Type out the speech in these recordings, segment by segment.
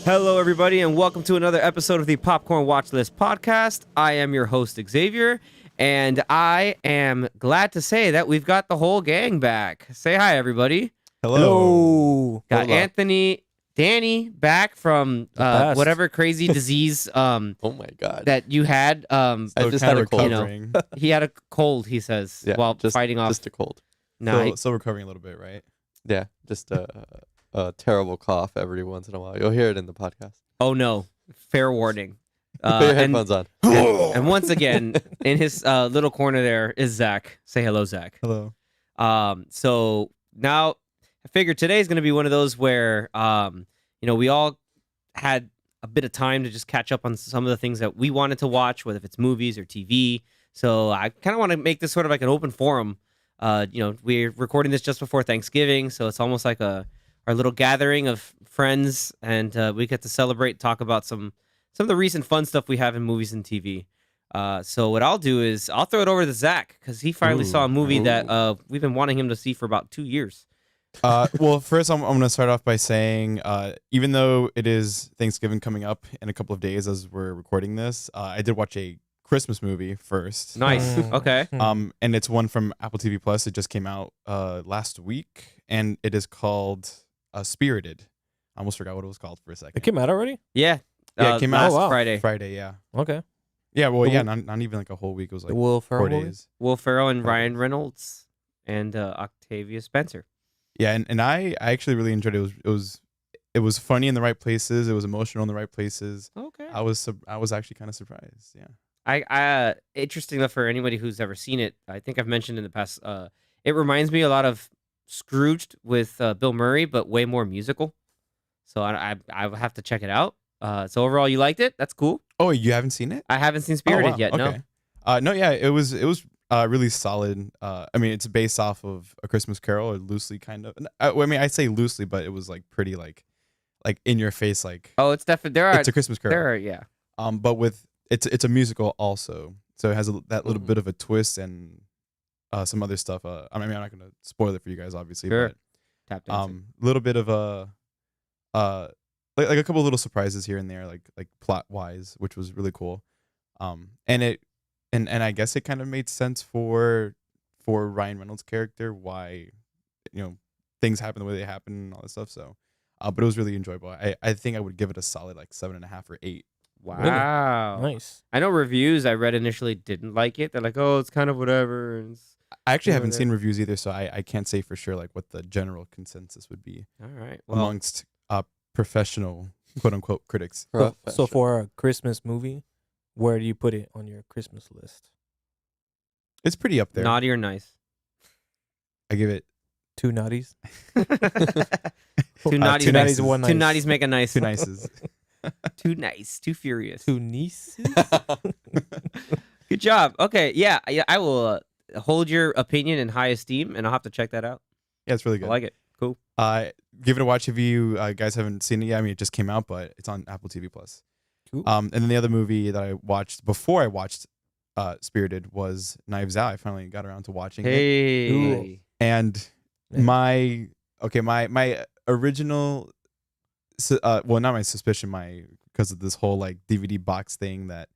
Hello, everybody, and welcome to another episode of the Popcorn Watchlist podcast. I am your host, Xavier, and I am glad to say that we've got the whole gang back. Say hi, everybody. Hello. Got Anthony, Danny back from whatever crazy disease Oh my god. that you had. I just had a cold. He had a cold, he says, while fighting off. Just a cold. Still recovering a little bit, right? Yeah, just a terrible cough every once in a while. You'll hear it in the podcast. Oh, no. Fair warning. Put your headphones on. And once again, in his little corner there is Zach. Say hello, Zach. Hello. So now I figured today is going to be one of those where, we all had a bit of time to just catch up on some of the things that we wanted to watch, whether it's movies or TV. So I kind of want to make this sort of like an open forum. We're recording this just before Thanksgiving, so it's almost like our little gathering of friends, and we get to celebrate, talk about some of the recent fun stuff we have in movies and TV. So what I'll do is I'll throw it over to Zach because he finally saw a movie that we've been wanting him to see for about 2 years. Well, first I'm going to start off by saying, even though it is Thanksgiving coming up in a couple of days as we're recording this, I did watch a Christmas movie first. Nice. Okay. And it's one from Apple TV Plus. It just came out last week, and it is called Spirited. I almost forgot what it was called for a second. It came out already? Yeah. Yeah, it came out last Friday. Friday, yeah. Okay. Yeah, well, yeah, not even like a whole week. It was like The Will 4 Ferrell movie? days. Will Ferrell and Ryan Reynolds and Octavia Spencer. Yeah, and I actually really enjoyed it. It was funny in the right places. It was emotional in the right places. Okay. I was actually kind of surprised. Yeah. I interesting enough for anybody who's ever seen it. I think I've mentioned in the past. It reminds me a lot of Scrooged with Bill Murray, but way more musical. So I have to check it out. So overall, you liked it? That's cool. Oh, you haven't seen it? I haven't seen Spirited wow. yet. Okay. No, yeah, it was really solid. I mean, it's based off of A Christmas Carol, or loosely kind of. I mean, I say loosely, but it was like pretty like in your face, like. Oh, it's definitely It's A Christmas Carol. yeah. But with it's a musical also, so it has that little bit of a twist and some other stuff. I mean, I'm not gonna spoil it for you guys, obviously. Sure. But Tap dancing. little bit of a like a couple of little surprises here and there, like plot wise, which was really cool. And I guess it kind of made sense for Ryan Reynolds' character, why things happen the way they happen and all that stuff. So, but it was really enjoyable. I think I would give it a solid like 7.5 or 8. Wow. Nice. I know reviews I read initially didn't like it. They're like, oh, it's kind of whatever. I actually haven't seen reviews either, so I can't say for sure like what the general consensus would be All right. Well, amongst professional quote unquote critics. So for a Christmas movie, where do you put it on your Christmas list? It's pretty up there. naughty or nice? I give it 2 naughties? Two naughties, two make- nices. One nice. Two naughties make a nice. 2 nices. Too nice. Too furious. 2 nieces? Good job. Okay. Yeah. I will hold your opinion in high esteem, and I'll have to check that out. Yeah, it's really I good. like it. Cool. Give it a watch if you guys haven't seen it yet. I mean, it just came out, but it's on Apple TV Plus. Cool. And then the other movie that I watched before I watched Spirited was 90's Out. I finally got around to watching it. Hey. And my original, well, not my suspicion, because of this whole like DVD box thing that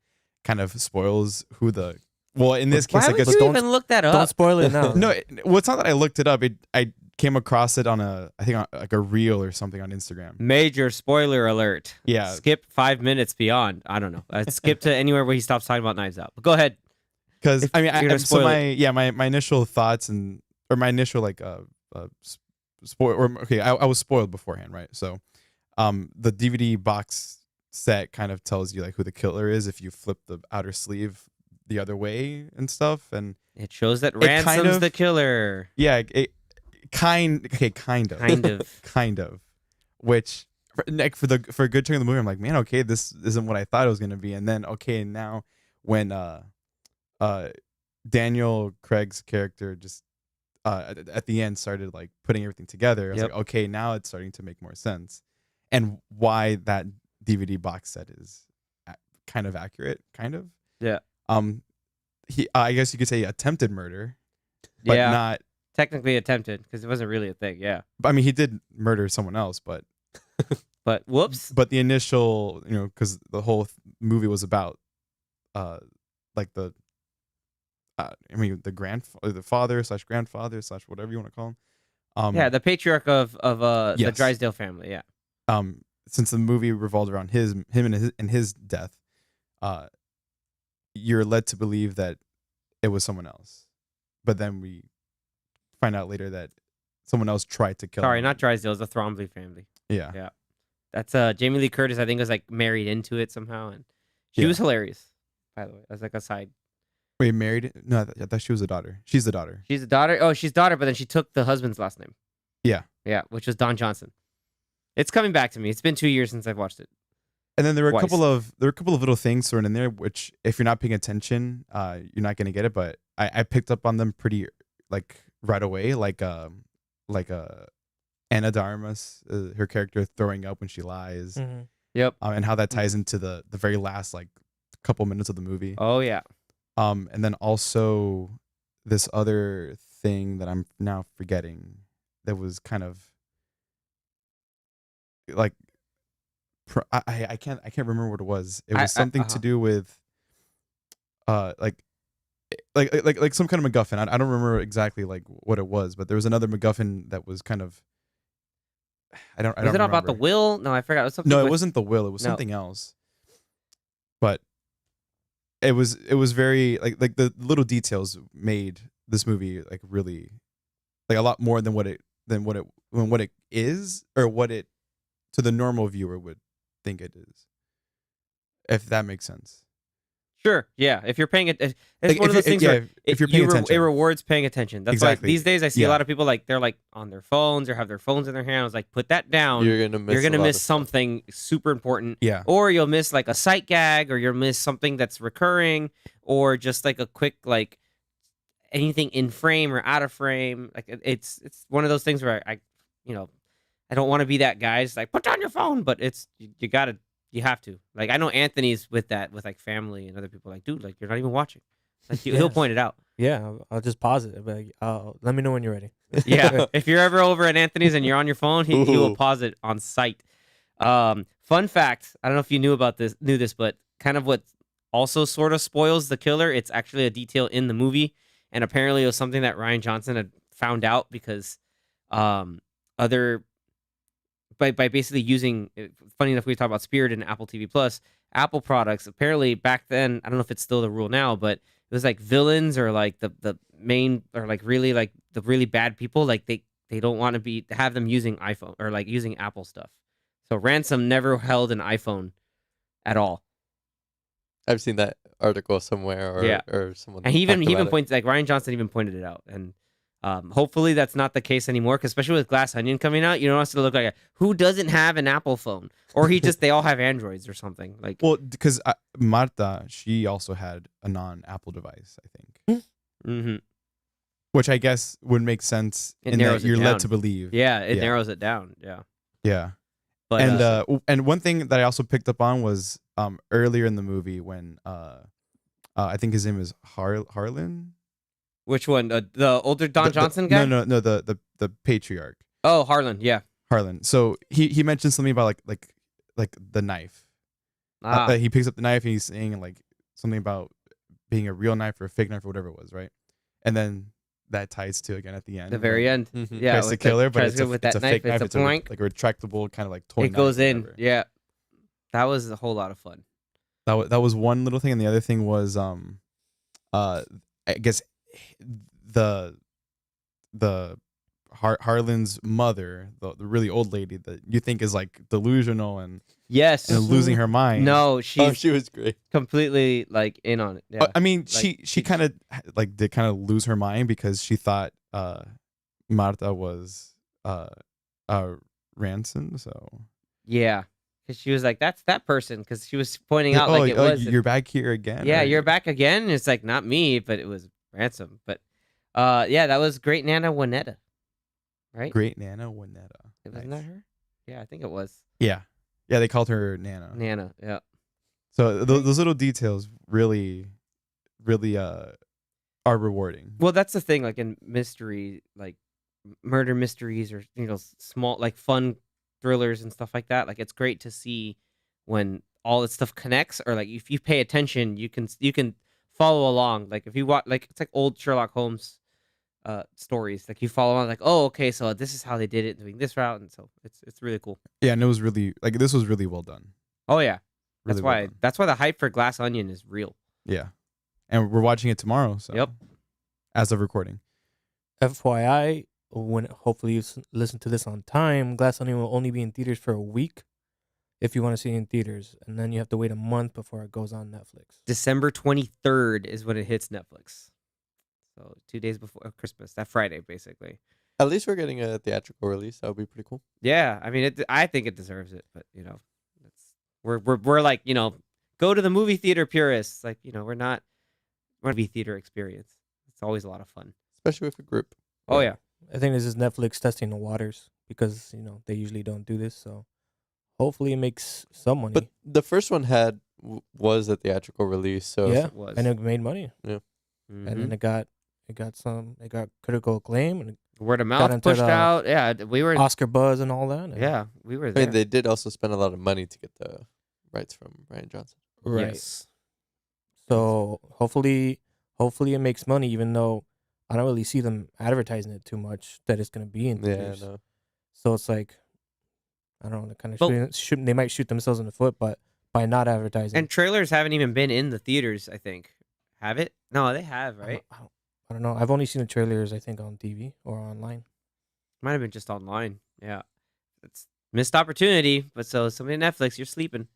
kind of spoils who the. Well, in this case, Why I guess would you even look that up? Don't spoil it now. no. Well, it's not that I looked it up. I came across it on like a reel or something on Instagram. Major spoiler alert. Yeah. Skip 5 minutes beyond. I don't know. Skip to anywhere where he stops talking about Knives Out. But go ahead. Because I mean, you're gonna spoil my initial thoughts or my initial like spoil. Or okay, I was spoiled beforehand, right? So, the DVD box set kind of tells you like who the killer is if you flip the outer sleeve the other way and stuff, and It shows that It kind Ransom's of- the killer. yeah, kind of, kind of, which for a good chunk of the movie, I'm like, man, okay, this isn't what I thought it was gonna be, and then okay, now when Daniel Craig's character just at the end started like putting everything together, I was Yep. like, okay, now it's starting to make more sense, and why that DVD box set is kind of accurate, kind of. Yeah. I guess you could say attempted murder, but Yeah. not. Technically attempted because it wasn't really a thing. Yeah. I mean, he did murder someone else, but But whoops. But the initial, because the whole movie was about, like the, the father slash grandfather slash whatever you want to call him. Yeah, the patriarch of the Yes. Drysdale family. Yeah. Since the movie revolved around him and his death, you're led to believe that it was someone else, but then we find out later that someone else tried to kill him. Sorry, not Drysdale. It's the Thrombley family. Yeah. Yeah. That's Jamie Lee Curtis. I think was like married into it somehow, and she Yeah. was hilarious. By the way, as like a side. Wait, married? No, I thought she was a daughter. She's the daughter. She's a daughter. Oh, she's daughter, but then she took the husband's last name. Yeah. Yeah, which was Don Johnson. It's coming back to me. It's been 2 years since I've watched it. And then there were a Twice. couple of little things thrown in there, which if you're not paying attention, you're not gonna get it. But I picked up on them pretty like right away, like Anna Darmus, her character throwing up when she lies, Mm-hmm. Yep. and how that ties into the very last like couple minutes of the movie. Oh yeah. And then also this other thing that I'm now forgetting that was kind of like I can't remember what it was. It was something to do with like some kind of MacGuffin. I don't remember exactly like what it was, but there was another MacGuffin that was kind of I don't Was it about the remember. will? No, I forgot. It was something. No, it with- wasn't the will. It was No. something else. But it was very like the little details made this movie like really like a lot more than what it is, or what it to the normal viewer would think it is. If that makes sense. Sure. Yeah. If you're paying it, it's Like, one of those things where if you're paying attention. it rewards paying attention. That's Exactly. why these days I see a Yeah. lot of people like they're like on their phones or have their phones in their hands. Like put that down. You're gonna miss. You're gonna a lot miss of stuff. something super important. Yeah. Or you'll miss like a sight gag, or you'll miss something that's recurring, or just like a quick like anything in frame or out of frame. Like it's one of those things where I I don't want to be that guy. It's like put down your phone, but it's you have to. Like I know Anthony's with that with like family and other people. Like dude, like you're not even watching. Like he'll Yeah. point it out. Yeah, I'll just pause it. Like, let me know when you're ready. Yeah, if you're ever over at Anthony's and you're on your phone, he will Ooh. pause it on site. Fun fact: I don't know if you knew this, but kind of what also sort of spoils the killer. It's actually a detail in the movie, and apparently it was something that Ryan Johnson had found out because by basically using. Funny enough, we talk about Spirit and Apple TV Plus, Apple products. Apparently back then, I don't know if it's still the rule now, but it was like villains or like the main or like really like the really bad people, like they don't want to have them using iPhone or like using Apple stuff. So Ransom never held an iPhone at all. I've seen that article somewhere, or Yeah. or someone. And he even talked about it. points like Ryan Johnson even pointed it out. And hopefully that's not the case anymore, because especially with Glass Onion coming out, you don't want it to look like who doesn't have an Apple phone, or they all have Androids or something like. Well, because Marta, she also had a non-Apple device, I think, Mm-hmm. which I guess would make sense It in that narrows it you're down. led to believe. Yeah, it Yeah. narrows it down. Yeah, Yeah. but And one thing that I also picked up on was earlier in the movie when I think his name is Harlan. which one? The older Don Johnson guy? No, the patriarch. Oh, Harlan. Yeah. Harlan. So he mentioned something about like the knife. That he picks up the knife and he's saying like something about being a real knife or a fake knife or whatever it was, right? And then that ties to again at the end. the very when end. Mhm. Yeah, tries to with kill the- her, but tries it's to a, go with it's that a fake knife. It's a It's plank. like a retractable kind of like toy. It goes knife or in. whatever. Yeah, that was a whole lot of fun. That was one little thing, and the other thing was I guess the Harlan's mother, the really old lady that you think is like delusional and Yes. losing her mind. No, Oh, she's she was great. completely like in on it. Yeah. I mean, Like, she kind of like did kind of lose her mind because she thought Marta was Ransom. So Yeah. Because she was like, that's that person. Because she was pointing out oh, like it was. you're back here again. Yeah, or- you're back again. And it's like, not me, but it was Ransom. But yeah, that was Great Nana Juanetta. Right? Great Nana Juanetta. Wasn't Nice. that her? Yeah, I think it was. Yeah, they called her Nana. Nana. Yeah. So those little details really are rewarding. Well, that's the thing. Like in mystery, like murder mysteries or, small, like fun thrillers and stuff like that. Like it's great to see when all this stuff connects, or like if you pay attention, you can follow along. Like if you watch, like it's like old Sherlock Holmes stories. Like you follow on, like, oh, okay, so this is how they did it, doing this route, and so it's really cool. Yeah, and it was really like this was really well done. Oh yeah, Really well done. that's why the hype for Glass Onion is real. Yeah, and we're watching it tomorrow. So Yep. as of recording. FYI, when hopefully you listen to this on time, Glass Onion will only be in theaters for a week if you want to see it in theaters, and then you have to wait a month before it goes on Netflix. December 23rd is when it hits Netflix. So 2 days before Christmas, that Friday, basically. At least we're getting a theatrical release. That would be pretty cool. Yeah, I mean, I think it deserves it, but we're like, go to the movie theater purists. Like, we're not movie theater experience. It's always a lot of fun. Especially with a group. Oh yeah. I think this is Netflix testing the waters because they usually don't do this. So hopefully it makes some money. But the first one was a theatrical release, so yeah, It was. and it made money, Mhm. and then it got critical acclaim and Word of got mouth into pushed the out. Yeah, we were. Oscar buzz and all that. and- Yeah, we were I there. mean, they did also spend a lot of money to get the rights from Ryan Johnson. right. Yes. So hopefully it makes money, even though I don't really see them advertising it too much that it's gonna be in Yeah, theaters. no. So it's like, I don't know, kind of But- they might shoot themselves in the foot, but by not advertising. And trailers haven't even been in the theaters, I think. Have it? No, they have, right? I don't know. I've only seen the trailers, I think, on TV or online. Might have been just online. Yeah. It's missed opportunity, but so somebody at Netflix, you're sleeping.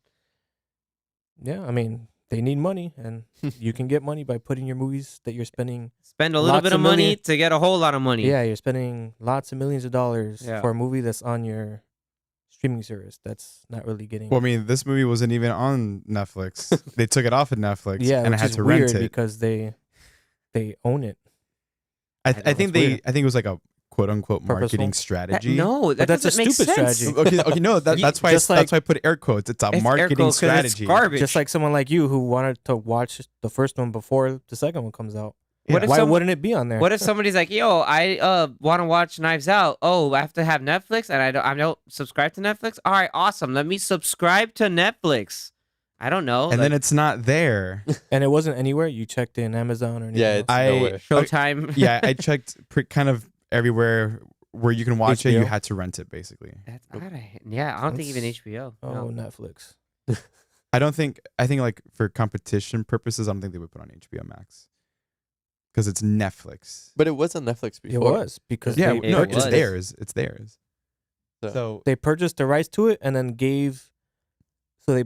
Yeah, I mean, they need money, and you can get money by putting your movies that you're spending. Spend a little Lots bit of of money million- to get a whole lot of money. Yeah, you're spending lots of millions of dollars Yeah. for a movie that's on your streaming service. That's not really getting. Well, I mean, this movie wasn't even on Netflix. They took it off of Netflix. yeah, and I which had is to weird rent it. because they own it. I know, think it's weird. I think it was like a quote unquote marketing Purposeful? strategy. No, that that's a doesn't make stupid sense. strategy. Okay, no, that's why Just that's why I put air quotes. It's a It's air marketing quotes 'cause it's strategy. garbage. Just like someone like you who wanted to watch the first one before the second one comes out. What if Why some- wouldn't it be on there? What if somebody's like, "Yo, I want to watch Knives Out. Oh, I have to have Netflix, and I don't subscribe to Netflix. All right, awesome. Let me subscribe to Netflix. I don't know. and then it's not there. And it wasn't anywhere. You checked in Amazon or anything. Yeah, else? it's I- nowhere. Showtime. Yeah, I checked kind of everywhere where you can watch it. You HBO? had to rent it basically. That's, yeah, I don't think even That's- HBO. Oh, No. Netflix. I think like for competition purposes, I don't think they would put on HBO Max because it's Netflix. But it was on Netflix It before. was because Yeah, they it no, was. it's purchased, theirs. It's theirs. So- So they purchased the rights to it and then gave. So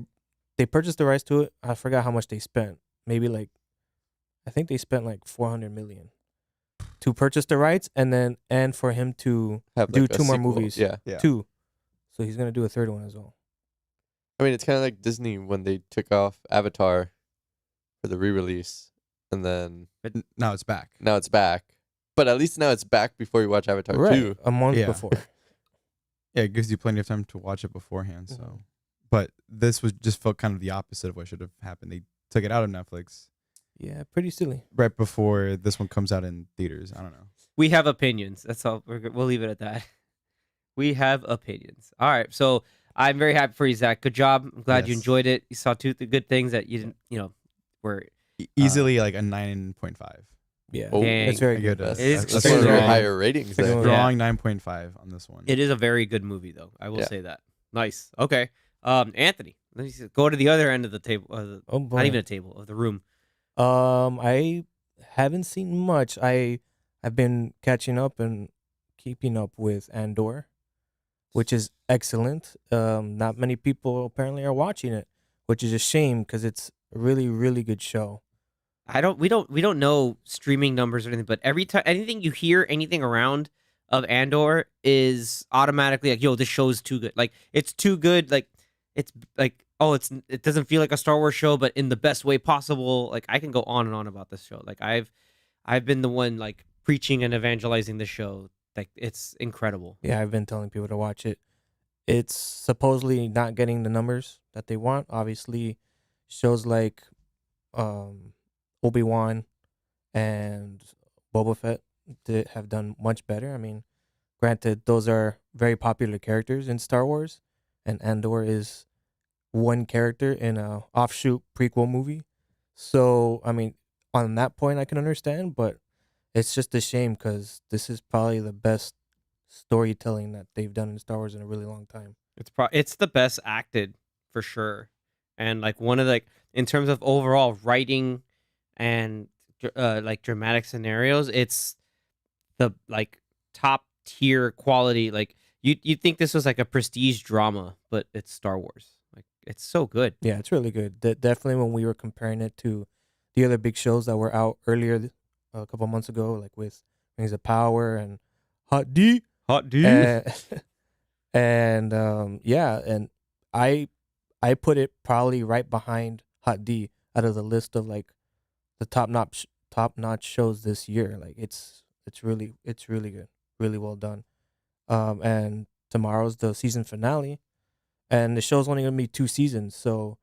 they purchased the rights to it. I forgot how much they spent. Maybe I think they spent like 400 million to purchase the rights and for him to Have do like a two more sequel. movies. Yeah. yeah. two. So he's gonna do a third one as well. I mean, it's kind of like Disney when they took off Avatar for the re-release, and then Now it's back. now it's back. But at least now it's back before you watch Avatar 2. A month Yeah. before. Yeah, it gives you plenty of time to watch it beforehand. So, Mhm. but this was just felt kind of the opposite of what should have happened. They took it out of Netflix Yeah, pretty silly. right before this one comes out in theaters. I don't know. We have opinions. That's all. We'll leave it at that. We have opinions. All right. So I'm very happy for you, Zach. Good job. I'm glad you Yes. enjoyed it. You saw two good things that you didn't, were. Easily like a 9.5. Yeah, Oh, Dang. it's very I good. give it a- It is That's a one of your strong. higher ratings. Second Then. one. Yeah. Strong 9.5 on this one. It is a very good movie, though. I will Yeah. say that. Nice. Okay. Anthony, let me go to the other end of the table. Oh boy. Not even a table, of the room. I haven't seen much. I've been catching up and keeping up with Andor, which is excellent. Not many people apparently are watching it, which is a shame because it's a really, really good show. We don't know streaming numbers or anything, but every time anything you hear anything around of Andor is automatically like, yo, this show's too good. Like it's too good. Like it's like, oh, it doesn't feel like a Star Wars show, but in the best way possible. Like I can go on and on about this show. Like I've been the one like preaching and evangelizing the show. Like it's incredible. Yeah, I've been telling people to watch it. It's supposedly not getting the numbers that they want. Obviously, shows like Obi-Wan and Boba Fett have done much better. I mean, granted, those are very popular characters in Star Wars, and Andor is one character in a offshoot prequel movie. So I mean, on that point, I can understand, but it's just a shame because this is probably the best storytelling that they've done in Star Wars in a really long time. It's the best acted for sure, and like one of the, like in terms of overall writing and like dramatic scenarios, it's the like top tier quality. Like you think this was like a prestige drama, but it's Star Wars. Like it's so good. Yeah, it's really good. Definitely when we were comparing it to the other big shows that were out earlier a couple months ago, like with Rings of Power and Hot D, Hot D. and, yeah, and I I put it probably right behind Hot D out of the list of like the top notch shows this year. Like it's really good, really well done. And tomorrow's the season finale, and the show's only gonna be 2 seasons, so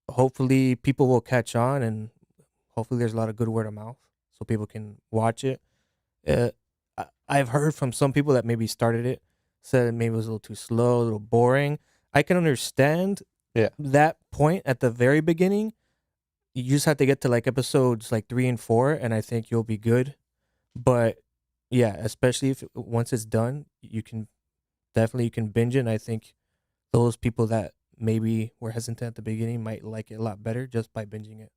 hopefully people will catch on, and hopefully there's a lot of good word of mouth so people can watch it. I've heard from some people that maybe started it, said maybe it was a little too slow, a little boring. I can understand Yeah. that point at the very beginning. You just have to get to like episodes like 3 and 4, and I think you'll be good. But yeah, especially if once it's done, you can binge it. And I think those people that maybe were hesitant at the beginning might like it a lot better just by binging it.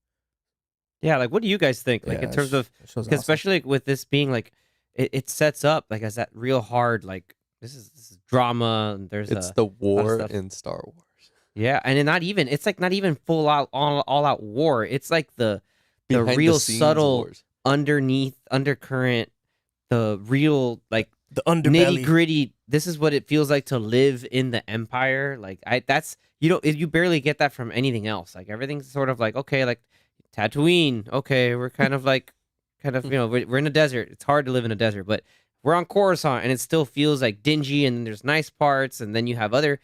Yeah, like what do you guys think? Like Yeah, in terms of, that show's 'cause awesome. especially like, with this being like, it sets up like as that real hard, like this is drama, and there's It's a the lot of war stuff. in Star Wars. Yeah, and it's like not even full out all out war. It's like the Behind the real scenes subtle wars. undercurrent, the real like The nitty underbelly. gritty. This is what it feels like to live in the Empire. Like that's you barely get that from anything else. Like everything's sort of like, okay, like Tatooine. Okay, we're kind of like, we're in a desert. It's hard to live in a desert, but we're on Coruscant, and it still feels like dingy. And there's nice parts, and then you have other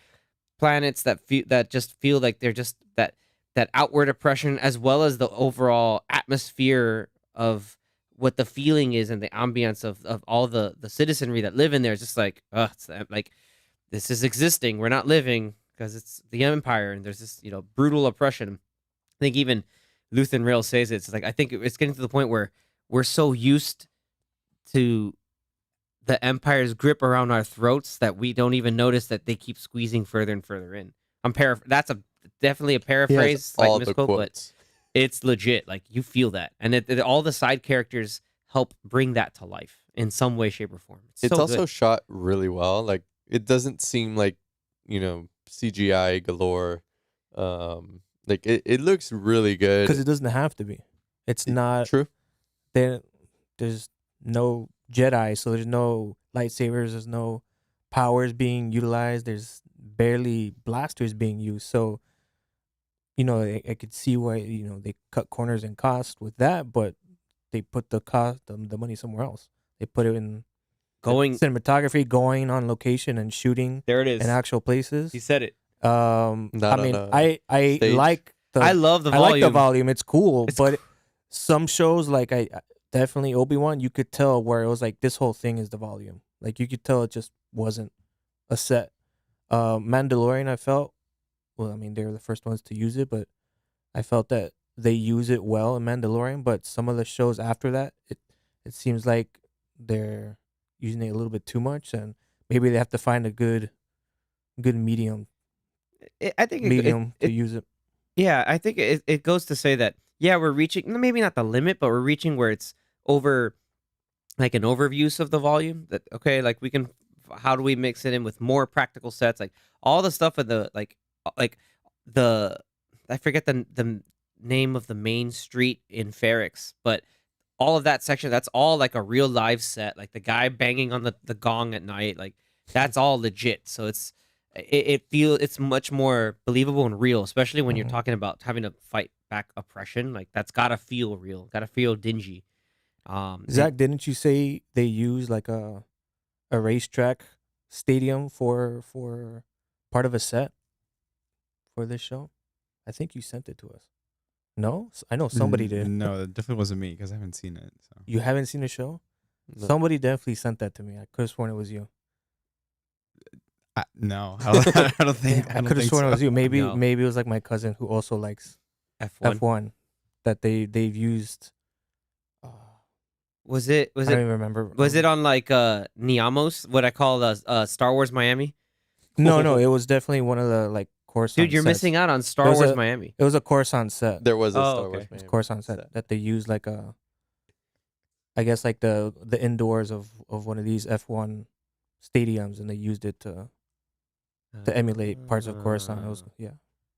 planets that just feel like they're just that outward oppression, as well as the overall atmosphere of what the feeling is and the ambience of all the citizenry that live in there. Is just like, it's like this is existing. We're not living because it's the Empire, and there's this brutal oppression. I think even Luthen Rail says it. It's like I think it's getting to the point where we're so used to the Empire's grip around our throats that we don't even notice that they keep squeezing further and further in. That's definitely a He has paraphrase, like all the misquote, but quotes. it's legit. Like you feel that, and all the side characters help bring that to life in some way, shape, or form. It's so also good. shot really well. Like it doesn't seem like, CGI galore. Like it looks really good. Because it doesn't have to be. It's not. True. There's no Jedi, so there's no lightsabers. There's no powers being utilized. There's barely blasters being used. So, I could see why they cut corners in cost with that, but they put the money somewhere else. They put it in Going cinematography, going on location and shooting there, it is. in actual places. He said it. Not I mean, on I stage. like the I love the I volume. like the volume. It's cool, It's but some shows like I definitely Obi-Wan, you could tell where it was like this whole thing is the volume. Like you could tell it just wasn't a set. Mandalorian, I felt, well, I mean, they were the first ones to use it, but I felt that they use it well in Mandalorian. But some of the shows after that, it seems like they're using it a little bit too much, and maybe they have to find a good medium I think to use it. Yeah, I think it goes to say that, yeah, we're reaching, maybe not the limit, but we're reaching where it's over, like an overuse of the volume. That, okay, like how do we mix it in with more practical sets, like all the stuff of the like the I forget the name of the main street in Ferrix, but all of that section, that's all like a real live set, like the guy banging on the gong at night, like that's all legit. So it's much more believable and real, especially when you're Mhm. talking about having to fight back oppression. Like that's gotta feel real, gotta feel dingy. Zach, didn't you say they use like a racetrack stadium for part of a set for this show? I think you sent it to us. No, I know somebody did. No, it definitely wasn't me because I haven't seen it. So You haven't seen the show? No. Somebody definitely sent that to me. I could have sworn it was you. No, I don't, I don't think. I I don't could have think sworn so. it was you. Maybe No. maybe it was like my cousin who also likes F1. F1 that they've used. Was it I don't even remember. was it on like Niamos, what I call Star Wars Miami? No, it was definitely one of the like Coruscant Dude, you're sets. missing out on Star was Wars a- Miami. It was a Coruscant set. There was a Oh, Star okay. Wars. It was Miami Coruscant set that they used like I guess like the indoors of one of these F1 stadiums, and they used it to emulate parts of Coruscant. It was it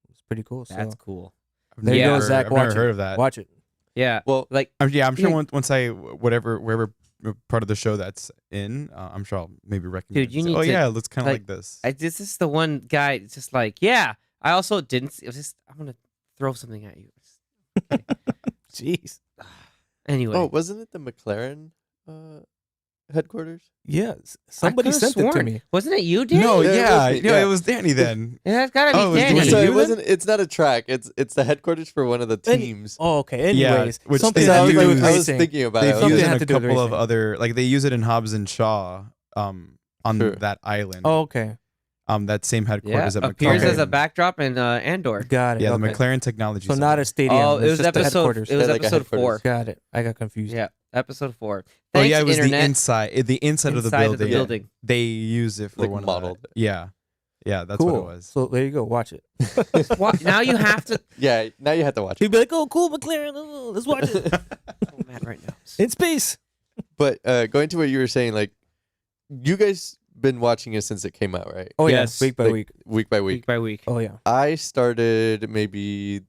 was pretty cool. So That's cool. I've there you Yeah. go, Zach. I've Watch never it. heard of that. Watch it. Yeah. Well, Like I'm sure Yeah. once I wherever part of the show that's in, I'm sure I'll maybe recognize. Dude, you it. need Oh to, yeah, it looks kind of like, like this. this is the one guy. It's just like, yeah. I also didn't. It was just I'm gonna throw something at you. Jeez. Anyway. oh, wasn't it the McLaren headquarters? Yeah, somebody could've sent it to sworn. me. Wasn't it you, Danny? No, Yeah, it yeah, was me, no, yeah. it was Danny then. Yeah, it's gotta be Oh, it was Danny. Danny. So you it then? wasn't. It's not a track. It's the headquarters for one of the Any- teams. Oh, okay. Yeah, Anyways, which something they I had to was, use- do like, with I was racing. thinking about They've it. I was Something used like, it had in to a do with couple of racing. other, like they use it in Hobbs and Shaw, on Sure. that island. Oh, okay. That same Yeah, headquarters at appears McLaren. as a backdrop in Andor. Got it. Yeah, the okay. McLaren Technology So Center. not a stadium. Oh, it's it was just the episode. headquarters. It was Yeah, like a episode 4. headquarters. Got it. I got confused. Yeah, episode 4. Oh Thanks, yeah, it was internet. the inside of the Inside of the building. building. They use it for Like one modeled of it. the, yeah, that's cool. what it was. So there you go. Watch it. Now you have to. Yeah, now you have to watch it. He'd be like, "Oh, cool, McLaren. Oh, let's watch it I'm mad right now. in space." But going to what you were saying, like you guys been watching it since it came out, right? Oh Yes. yeah, week by Like, week. Week by Week week. by week. Oh yeah. I started maybe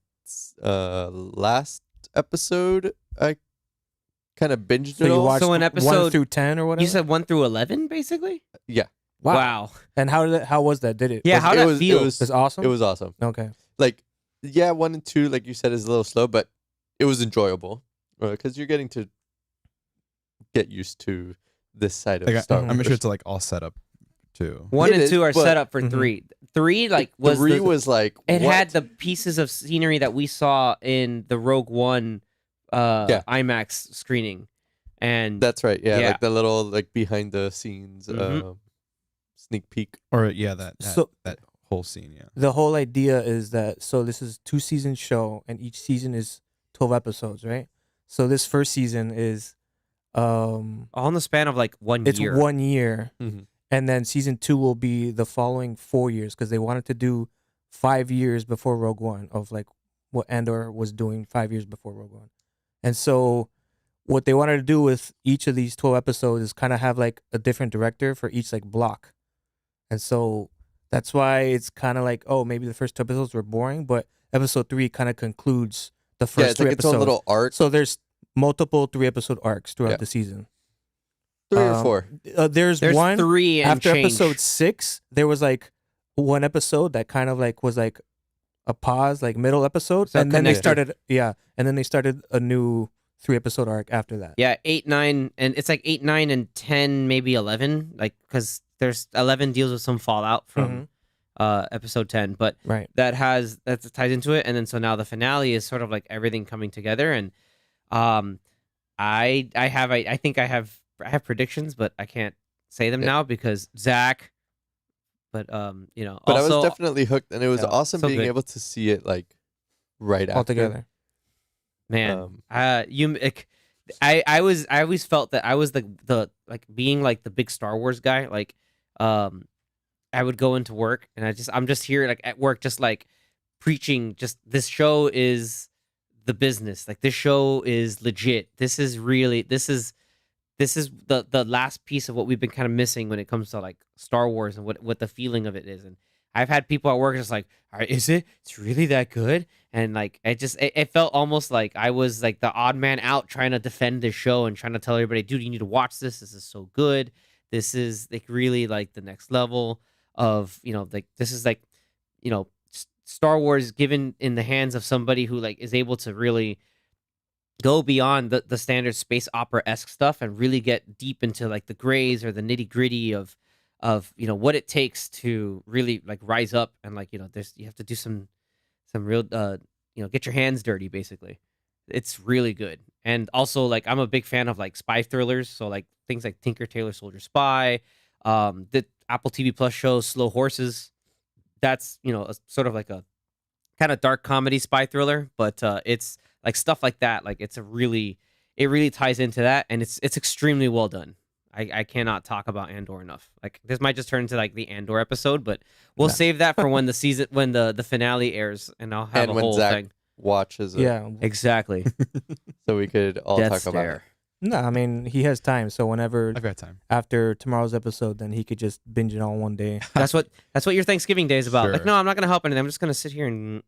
last episode. I kind of binged So it you all. watched So in 1 episode- through 10 or whatever. You said 1 through 11, basically. Yeah. Wow. And how was that? Did it? Yeah. How it did was, that feel? It was, was awesome. it was awesome. Okay. Like, yeah, 1 and 2, like you said, is a little slow, but it was enjoyable because you're getting to get used to this side of Like, Star I'm Wars. sure it's like all set up too. 1 It and is, 2 are but- set up for Mhm. 3. 3 like was Three the- was like It what? had the pieces of scenery that we saw in the Rogue One Yeah. IMAX screening. And That's right. Yeah, Yeah. like the little like behind the scenes Mhm. sneak peek. Or yeah, that So- that whole scene. Yeah. The whole idea is that this is 2-season show, and each season is 12 episodes, right? So this first season is all in the span of like 1 it's year. 1 year, Mhm. and then season 2 will be the following 4 years because they wanted to do 5 years before Rogue One of like what Andor was doing 5 years before Rogue One, and so what they wanted to do with each of these 12 episodes is kind of have like a different director for each like block, and so that's why it's kind of like, oh, maybe the first 2 episodes were boring, but episode 3 kind of concludes the first Yeah, it's 3 like its episodes. own little arc. So there's multiple 3-episode arcs throughout Yeah. the season. 3 or um, 4. There's one 3 and after change. episode 6. There was like one episode that kind of like was like a pause, like middle episode, So and then they connected. started a new 3-episode arc after that. Yeah, 8, 9, and it's like 8, 9, and 10, maybe 11. Like because there's 11 deals with some fallout from episode 10, but Right. that ties into it, and then so now the finale is sort of like everything coming together, and I think I have predictions, but I can't say them Yeah. now because Zach. But But I also, was definitely hooked, and it was Yeah, awesome so being good. able to see it like right All after. together. man, I always felt that I was the like being like the big Star Wars guy. Like, I would go into work and I'm just here like at work, just like preaching. Just this show is the business. Like this show is legit. This is the last piece of what we've been kind of missing when it comes to like Star Wars and what the feeling of it is. And I've had people at work just like, all right, is it? It's really that good? And like, it felt almost like I was like the odd man out trying to defend this show and trying to tell everybody, dude, you need to watch this. This is so good. This is like really like the next level of, like this is like, Star Wars given in the hands of somebody who like is able to really go beyond the standard space opera-esque stuff and really get deep into like the grays or the nitty-gritty of what it takes to really like rise up and like you have to do some real get your hands dirty basically. It's really good. And also like I'm a big fan of like spy thrillers, so like things like Tinker Tailor Soldier Spy. That Apple TV Plus show Slow Horses. That's a, sort of like a kind of dark comedy spy thriller, but it's like stuff like that. Like it really ties into that, and it's extremely well done. I cannot talk about Andor enough. Like this might just turn into like the Andor episode, but we'll save that for when the finale airs, and I'll have And a when whole Zach thing. watches it, Yeah. Exactly. so we could all Death talk about it. Stare. No, I mean he has time. So whenever I've got time. after tomorrow's episode, then he could just binge it all one day. That's what your Thanksgiving day is about. Like, Sure. no, I'm not gonna help anything. I'm just gonna sit here and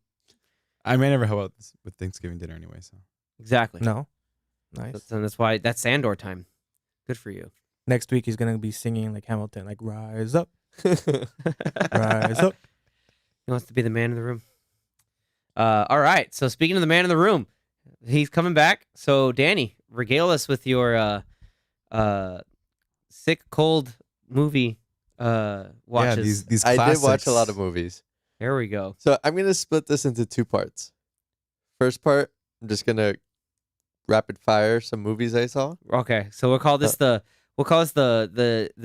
I may never help out with Thanksgiving dinner anyway. So exactly. No, nice. That's why that's Andor time. Good for you. Next week he's gonna be singing like Hamilton, like "Rise Up, Rise Up." He wants to be the man in the room. All right. So speaking of the man in the room, he's coming back. So Danny, regale us with your sick cold movie watches. yeah, these I classics. did watch a lot of movies. There we go. So I'm gonna split this into 2 parts. First part, I'm just gonna rapid fire some movies I saw. Okay. So we'll call this the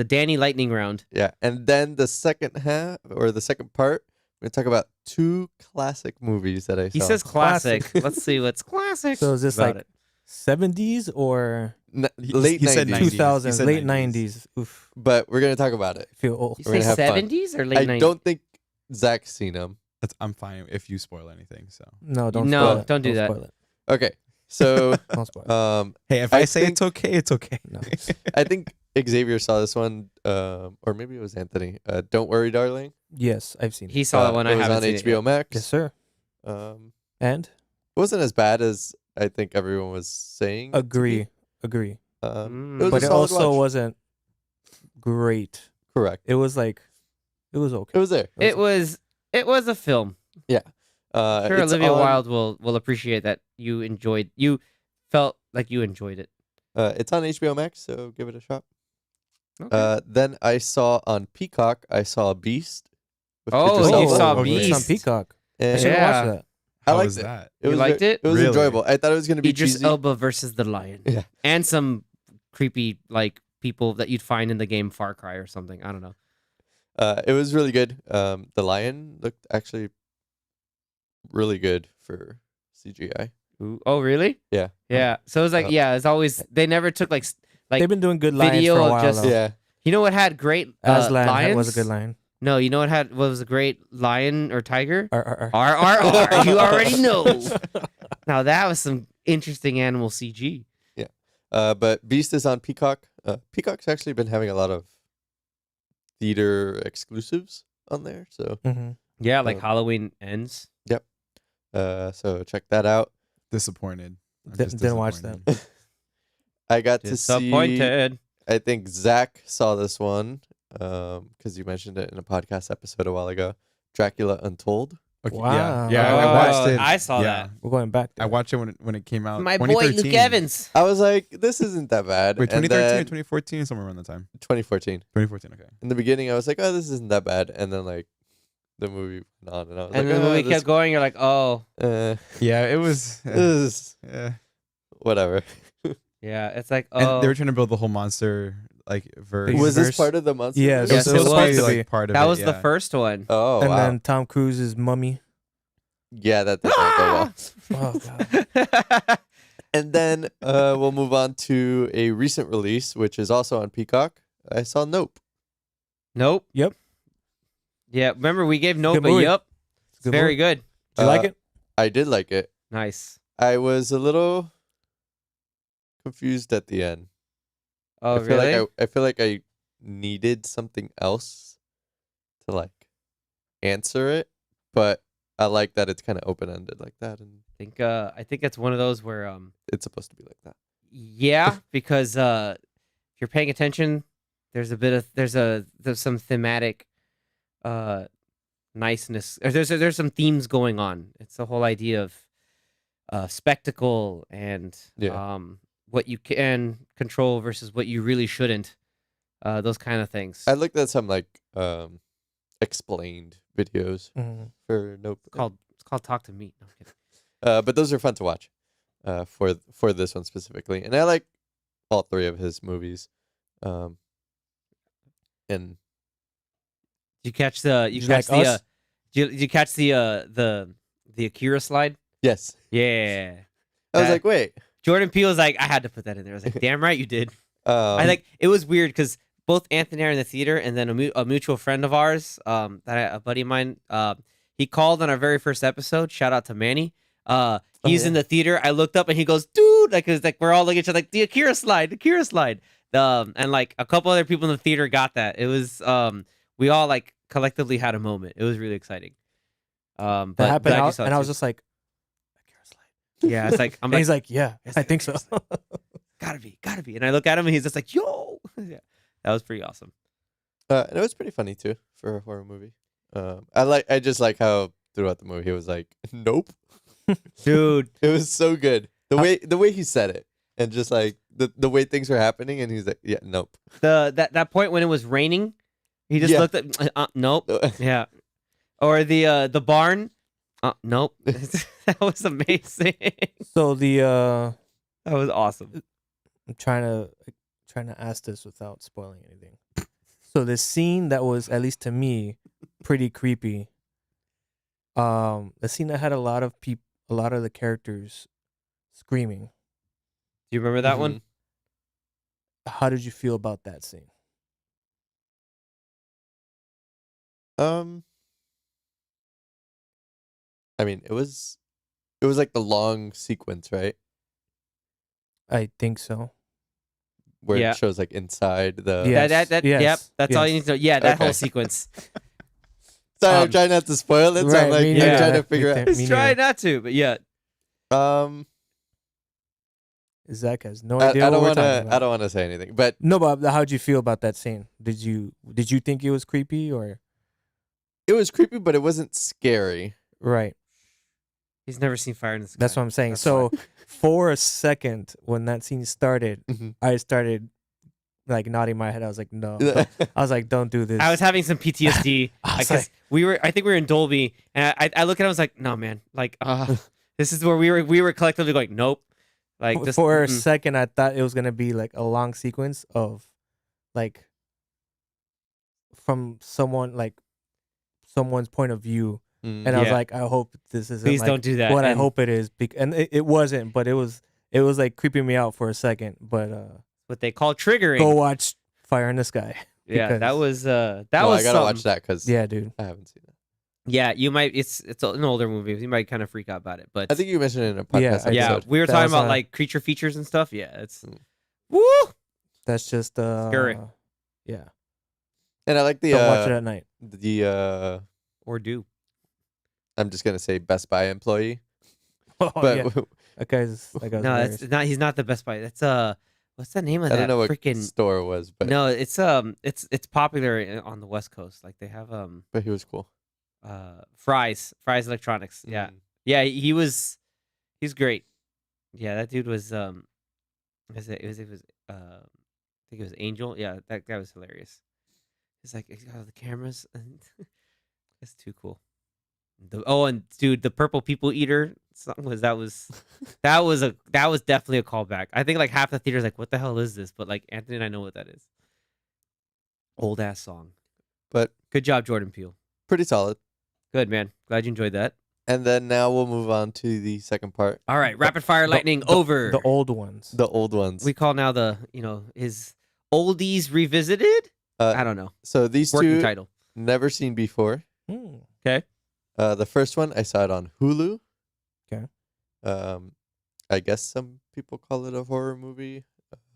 Danny lightning round. Yeah, and then the second half or the second part, we're gonna talk about 2 classic movies that I saw. He says classic. Classic. Let's see what's classic. So is this about like it. 70s or Late he said 90s, 2000s, He said late 90s. 90s? Oof, but we're gonna talk about it. I feel old. You We're say gonna have fun. 70s or late I 90s? don't think Zach's seen them. I'm fine if you spoil anything. So No, don't. No, spoil it. don't do that. Spoil it. Okay, so Don't spoil it. hey, if I I, say think- it's okay, it's okay. No. I think Xavier saw this one, or maybe it was Anthony. Don't Worry, Darling. Yes, I've seen it. He saw that one. It I was haven't on seen it HBO yet. Max. Yes, sir. Um, And wasn't as bad as I think everyone was saying. it to be. agree. Mm. It was But a it solid also watch. wasn't great. Correct. It was like, it was okay. It was there. It was a film. Sure, it's Olivia on- Wilde will appreciate that you felt like you enjoyed it. It's on HBO Max, so give it a shot. Okay. Then I saw on Peacock. I saw Beast. with Oh, Idris you Elba. saw okay. It's on Beast. Peacock. I And should have Yeah. watched that. I How liked was it. that? It was You liked it? It was Really? enjoyable. I thought it was gonna be Idris cheesy. Elba versus the Lion. Yeah. And some creepy like people that you'd find in the game Far Cry or something. I don't know. It was really good. The lion looked actually really good for CGI. Ooh, oh, really? Yeah. Yeah. So it was like, Uh, it's always they never took like They've been doing good lines video for a of while. just- though. Yeah. you know what had great Aslan lions? was a good line. No, you know what was a great lion or tiger? R. R. You already know. Now that was some interesting animal CG. But Beast is on Peacock. Peacock's actually been having a lot of theater exclusives on there, so Mm-hmm. Yeah, like Oh. Halloween Ends. so check that out. Disappointed. I'm Di- just didn't watch disappointed. I got to see. Disappointed. I think Zach saw this one because you mentioned it in a podcast episode a while ago. Dracula Untold. Okay, Wow. Yeah, I Oh, watched it. I saw yeah. that. We're going back. I watched it when it came out. My boy 2013. Luke Evans. I was like, this isn't that bad. Wait, And 2013 or then 2014? Somewhere around the time. 2014. 2014. Okay. In the beginning, I was like, oh, this isn't that bad. And then like the movie went on, and I was And like, then the oh, movie this, kept going. You're like, oh, Yeah, it was. this is Yeah. whatever. yeah. It's like, And oh, they were trying to build the whole monster like verse. Big Was this verse. part of the monster? Yeah, verse? so Yes, it it was was. supposed to like be. part of that it, was the yeah. first one. Oh And wow. then Tom Cruise's Mummy. Yeah, that did not go well. Oh god. And then we'll move on to a recent release, which is also on Peacock. I saw Nope. Nope. Yep. Yeah. Remember we gave Nope Good a movie. yup. It's Good very movie. good. Did you like it? I did like it. Nice. I was a little confused at the end. Oh, I feel really? like I feel like I needed something else to like answer it, but I like that it's kind of open ended like that, and I think it's one of those where it's supposed to be like that. yeah, because if you're paying attention, there's some thematic niceness. Or there's some themes going on. It's the whole idea of spectacle and Yeah. what you can control versus what you really shouldn't. Those kind of things. I looked at some like explained videos Mhm. for Nope. It's called Talk to Me. No, I'm kidding. But those are fun to watch for this one specifically, and I like all 3 of his movies. And Did you catch the? You Did you catch like the? Us? Did you catch the Akira slide? Yes. Yeah. I was That- like, wait. Jordan Peele was like, I had to put that in there. I was like, damn right you did. Um, I like it was weird because both Anthony and I are in the theater, and then a mutual friend of ours, a buddy of mine, he called on our very first episode. Shout out to Manny. He's in yeah. the theater. I looked up and he goes, dude, like it's like we're all looking at each other like the Akira slide. And like a couple other people in the theater got that. It was we all like collectively had a moment. It was really exciting. That But happened, glad you out, saw it and I was too. just like, Yeah, it's like I'm and like he's like, yeah, I think so. gotta be. And I look at him and he's just like, yo. Yeah, that was pretty awesome. and it was pretty funny too for a horror movie. I just like how throughout the movie he was like, nope. Dude, It was so good. The way he said it and just like the way things were happening and he's like, yeah, nope. that point when it was raining, he just Yeah. looked at nope. Yeah. Or the barn. Nope. That was amazing. So That was awesome. I'm trying to ask this without spoiling anything. So the scene that was, at least to me, pretty creepy. The scene that had a lot of the characters screaming. Do you remember that one? How did you feel about that scene? I mean, it was like the long sequence, right? I think so. Where Yeah. it shows like inside the. Yeah. Yep. Yes, That's all you need to know. Yeah, that whole Okay. sequence. Sorry, Um, I'm trying not to spoil it. So I'm right, like, me I'm neither. trying to figure out. Me Just try not to, but yeah. Zach has no I idea don't what we're want talking to. about. I don't want to say anything, but No, but how'd you feel about that scene? Did you think it was creepy or it was creepy, but it wasn't scary. right? He's never seen Fire in the Sky. That's what I'm saying. That's So for a second, when that scene started, Mhm. I started like nodding my head. I was like, no. I was like, don't do this. I was having some PTSD I was because I think we were in Dolby, and I look at it, I was like, no man, like this is where we were collectively going, nope. Like just, for a mm-mm. second, I thought it was gonna be like a long sequence of, like, from someone's point of view, and I was Yeah. like, I hope this isn't. Please like don't do that. what I And hope it is, and it wasn't, but it was like creeping me out for a second. But what they call triggering. go watch Fire in the Sky. Yeah, that because- was that No, was I gotta something. watch that because Yeah, dude. I haven't seen it. Yeah, you might. It's an older movie. You might kind of freak out about it, but I think you mentioned it in a podcast Yeah, I episode. yeah, we were That talking was, about like creature features and stuff. Yeah, it's Mm. woo. That's just Scary. Yeah, And I like the don't watch it at night. Or do. I'm just gonna say Best Buy employee, Oh, but yeah. That guy's No, hilarious. that's not. He's not the Best Buy. That's what's the name of I that don't know what freaking? store it was, but No, it's popular on the West Coast. Like they have but he was cool. Fry's Electronics. Yeah, Mm. yeah. He's great. Yeah, that dude was I think it was Angel. Yeah, that guy was hilarious. He's like, he's got all the cameras, and it's too cool. And dude, the Purple People Eater song was definitely a callback. I think like half the theater's like, what the hell is this? But like Anthony and I know what that is. Old ass song. But Good job, Jordan Peele. pretty solid. Good man. Glad you enjoyed that. And then now we'll move on to the second part, All right, rapid fire lightning over. The old ones. the old ones. we call now his oldies revisited. I Uh, don't know. so these Working two title. never seen before. Hmm. Okay. The first one I saw it on Hulu. Okay. I guess some people call it a horror movie.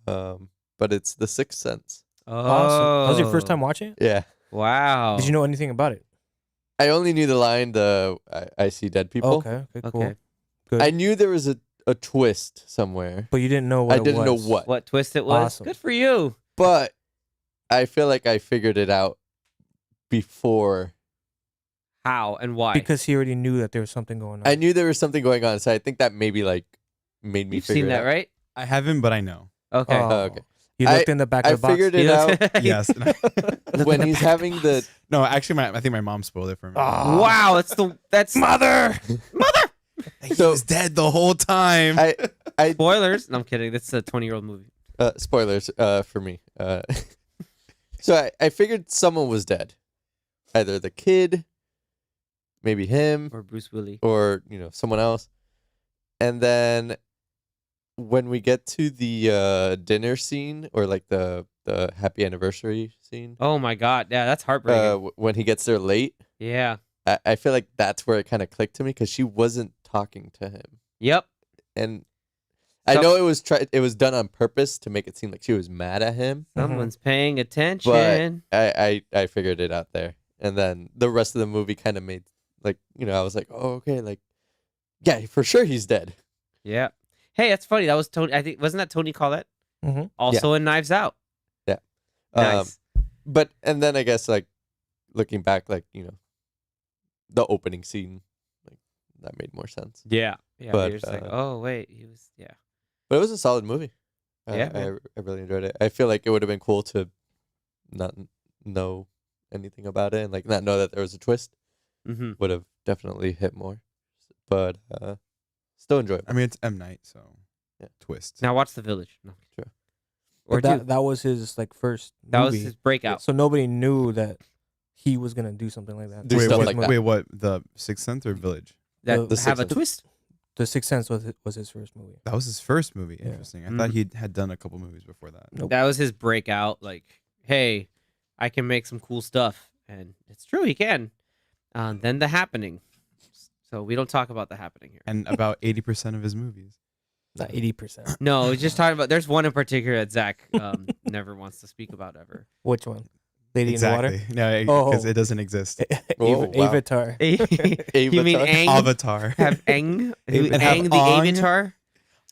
But it's The Sixth Sense. Awesome. That was your first Oh. time watching it? Yeah. Wow. Did you know anything about it? I only knew the line, I see dead people. Okay, cool. Okay. Good. I knew there was a twist somewhere, But you didn't know what I it didn't know was. what. What twist it was? Awesome. Good for you. but I feel like I figured it out before. How and why? Because he already knew that there was something going on. I knew there was something going on, so I think that maybe like made me You've figure seen it that, out. right? I haven't, but I know. Okay. Oh, okay. You looked in the back I of the box. figured it You out looked- Yes. when he's having the. No, actually, I think my mom spoiled it for me. Oh. Wow, that's Mother. He So- was dead the whole time. I spoilers. No, I'm kidding. That's a 20-year-old movie. spoilers for me. So I figured someone was dead either the kid, maybe him, Or Bruce Willis. or someone else. And then when we get to the dinner scene, or like the happy anniversary scene, Oh my god, yeah, that's heartbreaking. when he gets there late, Yeah. I feel like that's where it kind of clicked to me, because she wasn't talking to him. Yep. And I So- know it was done on purpose to make it seem like she was mad at him, Someone's paying but attention. I figured it out there. And then the rest of the movie kind of made, like, I was like, oh, okay, like, yeah, for sure he's dead. Yeah. Hey, that's funny. That was Tony. I think wasn't that Tony Collette? Mm-hmm. Also in Knives Out. Yeah. Nice. But and then I guess, like, looking back, like, the opening scene, like, that made more sense. Yeah. Yeah. but, You're just like, oh wait, he was. Yeah. But it was a solid movie. Yeah, I really enjoyed it. I feel like it would have been cool to not know anything about it, and like not know that there was a twist. Mm-hmm. Would have definitely hit more. But still enjoyable. I mean, it's M Night, so Yeah. twist. Now watch The Village. No. Sure. Or But two. that was his like first That was movie. his breakout. So nobody knew that he was gonna do something like that. Do wait, stuff what, like that. wait, what? The Sixth Sense or Village? That The have a Sixth twist. The Sixth Sense was his first movie. That was his first movie. Yeah. Interesting. I thought he had done a couple movies before that. Nope. That was his breakout. Like, hey, I can make some cool stuff, and it's true, he can. Then The Happening. So we don't talk about The Happening here. And about 80% of his movies. Not 80%. No, we're just talking about. There's one in particular that Zach never wants to speak about ever. Which one? Lady Exactly. No, Oh. because it doesn't exist. in the Oh, Water. wow. Avatar. You mean Avatar? Aang? Avatar. Have Aang? And have Aang the Aang. Avatar?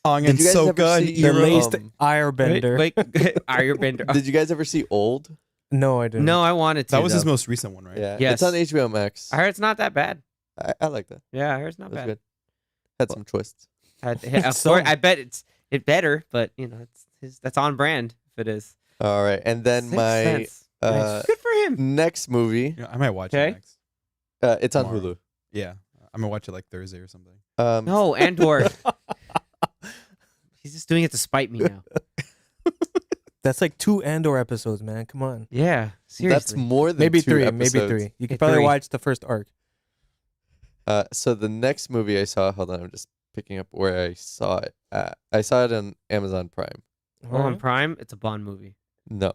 Ong Did and you guys ever Sokka and see The Hero? Iroh. laced Airbender. Wait, Airbender. Did you guys ever see Old? No, I didn't. No, I wanted to. That was his though. most recent one, right? Yeah. Yes. It's on HBO Max. I heard it's not that bad. I like that. Yeah, I heard it's not It was bad. good. Had some twists. Of So- course, I bet it better, but that's on brand if it is. All right. And then Sixth my Sense. uh, Good for him. next movie, You know, I might watch Okay. it next. it's on Tomorrow. Hulu. Yeah. I'm going to watch it like Thursday or something. No, Andor. He's just doing it to spite me now. That's like 2 Andor episodes, man. Come on. Yeah, That's seriously. more than Maybe 2 3. episodes. Maybe 3. You can Yeah, probably 3. watch the first arc. So the next movie I saw, hold on, I'm just picking up where I saw it at. I saw it on Amazon Prime. On Prime, it's a Bond movie. No,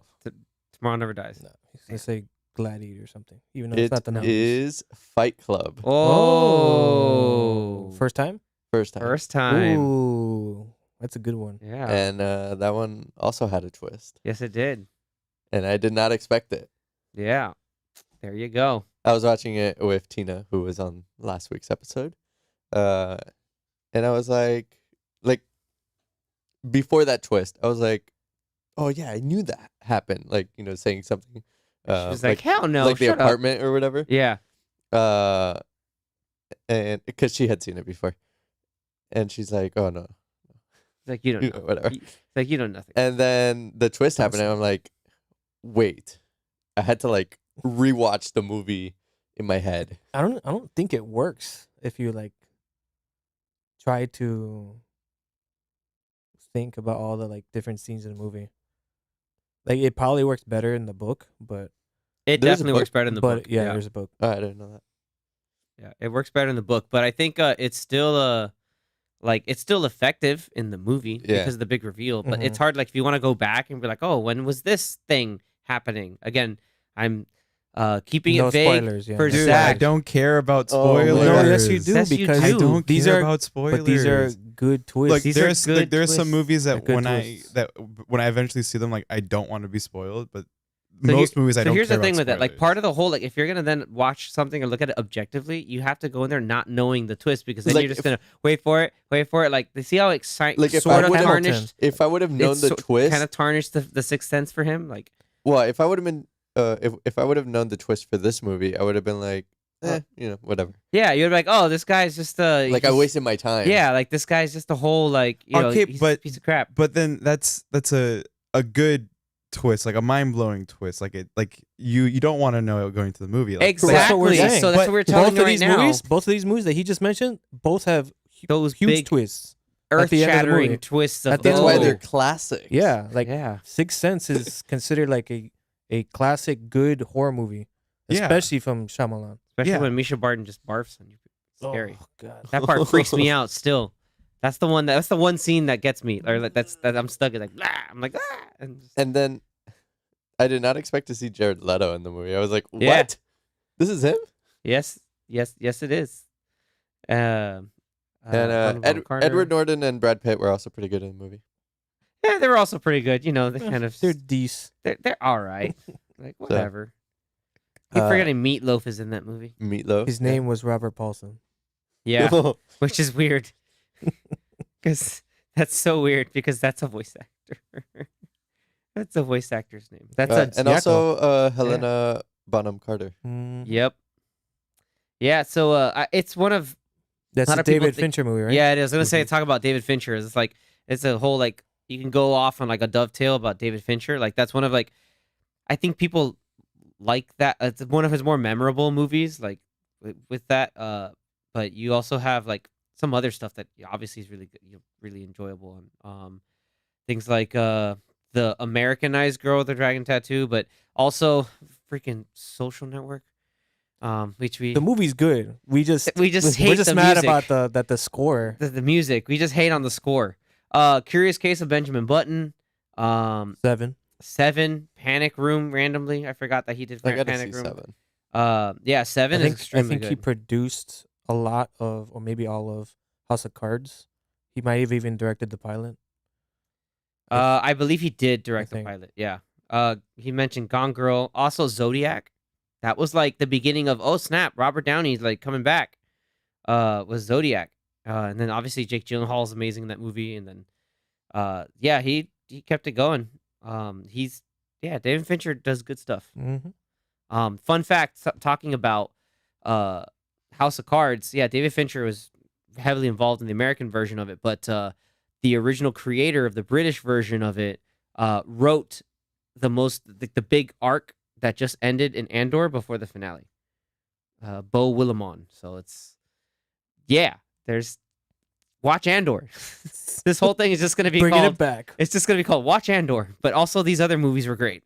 Tomorrow Never Dies. No, he's gonna say Gladiator or something, even though it's it not the numbers. is Fight Club. Oh, First time? First time. first time. Ooh, that's a good one. Yeah. And that one also had a twist. Yes, it did. And I did not expect it. Yeah. There you go. I was watching it with Tina, who was on last week's episode. And I was like, before that twist, I was like, oh, yeah, I knew that happened. Like, saying something. She was like, hell no. like the shut up. apartment or whatever. Yeah. And because she had seen it before. And she's like, oh, no. It's like, you don't know. Whatever. It's like, you know nothing. And then the twist happened, and I'm like, wait. I had to rewatch the movie in my head. I don't think it works if you try to think about all the different scenes in the movie. It probably works better in the book, but It There's a definitely book, works better in the but book. yeah, there's a book. Oh, I didn't know that. Yeah, it works better in the book, but I think it's still it's still effective in the movie Yeah. because of the big reveal. But Mhm. it's hard, if you want to go back and be like, oh, when was this thing happening? Again, I'm keeping No it vague spoilers, yeah. for No Dude, Zach. I don't care about Oh, my spoilers. God. No, yes, you do Yes, you because do. I don't these care are about spoilers. but these are good twists. Look, These are there's good there's some twists. movies They're that good when twists. when I eventually see them, I don't want to be spoiled. But So most movies I so don't. here's care the thing about with it. spoilers. Part of the whole, if you're gonna then watch something or look at it objectively, you have to go in there not knowing the twist because then Like, you're just if- gonna wait for it. They see how exciting, Like, if sort I of would've- tarnished. If I would have known the twist, kind of tarnished the Sixth Sense for him. well, if I would have been, if I would have known the twist for this movie, I would have been like, whatever. Yeah, you're like, oh, this guy's just I he's- wasted my time. Yeah, this guy's just a whole Okay, he's but- a piece of crap. But then that's a good twist, a mind blowing twist. You don't want to know going to the movie. Exactly. That's what we're saying. So that's But what we're both telling of you right these now. movies, both of these movies that he just mentioned, both have Those huge big twists. at the end of the earth-shattering movie. twists At of the That's end why of the they're movie. classics. Yeah, yeah. Sixth Sense is considered a classic good horror movie. Yeah. especially from Shyamalan. Especially Yeah. when Misha Barton just barfs on you. Scary. Oh God. That part freaks me out still. That's the one scene that gets me, or like that I'm stuck. It's like, "Ah!" I'm like, ah, and just, And then I did not expect to see Jared Leto in the movie. I was like, what? Yeah. This is him? yes, it is. And Helena Bonham Carter. Edward Norton and Brad Pitt were also pretty good in the movie. Yeah, they were also pretty good. You know, they kind of They're decent. they're all right. Like whatever. You're Uh, forgetting Meatloaf is in that movie. Meatloaf. His name was Robert Paulson. Yeah, which is weird. Because that's so weird. Because that's a voice actor. That's a voice actor's name. That's and also Helena Bonham Carter. Mm. Yep. Yeah. So it's one of That's lot a of people David think- Fincher movie, right? Yeah, it is. I was gonna say Mhm. talk about David Fincher. It's like it's a whole like you can go off on like a dovetail about David Fincher. Like that's one of like I think people like that. It's one of his more memorable movies. Like with that. But you also have like some other stuff that obviously is really good, really enjoyable. And things like the Americanized Girl with the Dragon Tattoo, but also freaking Social Network. Which The movie's good. We just hate we're just the mad music. about the score. The music. We just hate on the score. Curious Case of Benjamin Button. 7. 7 Panic Room randomly. I forgot that he did I got to see Panic Room. 7. Yeah, 7 is I extremely think good. he produced a lot of, or maybe all of, House of Cards. He might have even directed the pilot. I believe he did direct the think. pilot. Yeah. He mentioned Gone Girl, also Zodiac. That was like the beginning of oh snap, Robert Downey's like coming back. Was Zodiac. And then obviously Jake Gyllenhaal is amazing in that movie. And then yeah, he kept it going. David Fincher does good stuff. Mm-hmm. Fun fact, talking about House of Cards. Yeah, David Fincher was heavily involved in the American version of it, but the original creator of the British version of it wrote the big arc that just ended in Andor before the finale. Beau Willimon. So there's watch Andor. This whole thing is just going to be Bringing called. it back. It's just going to be called Watch Andor. But also these other movies were great.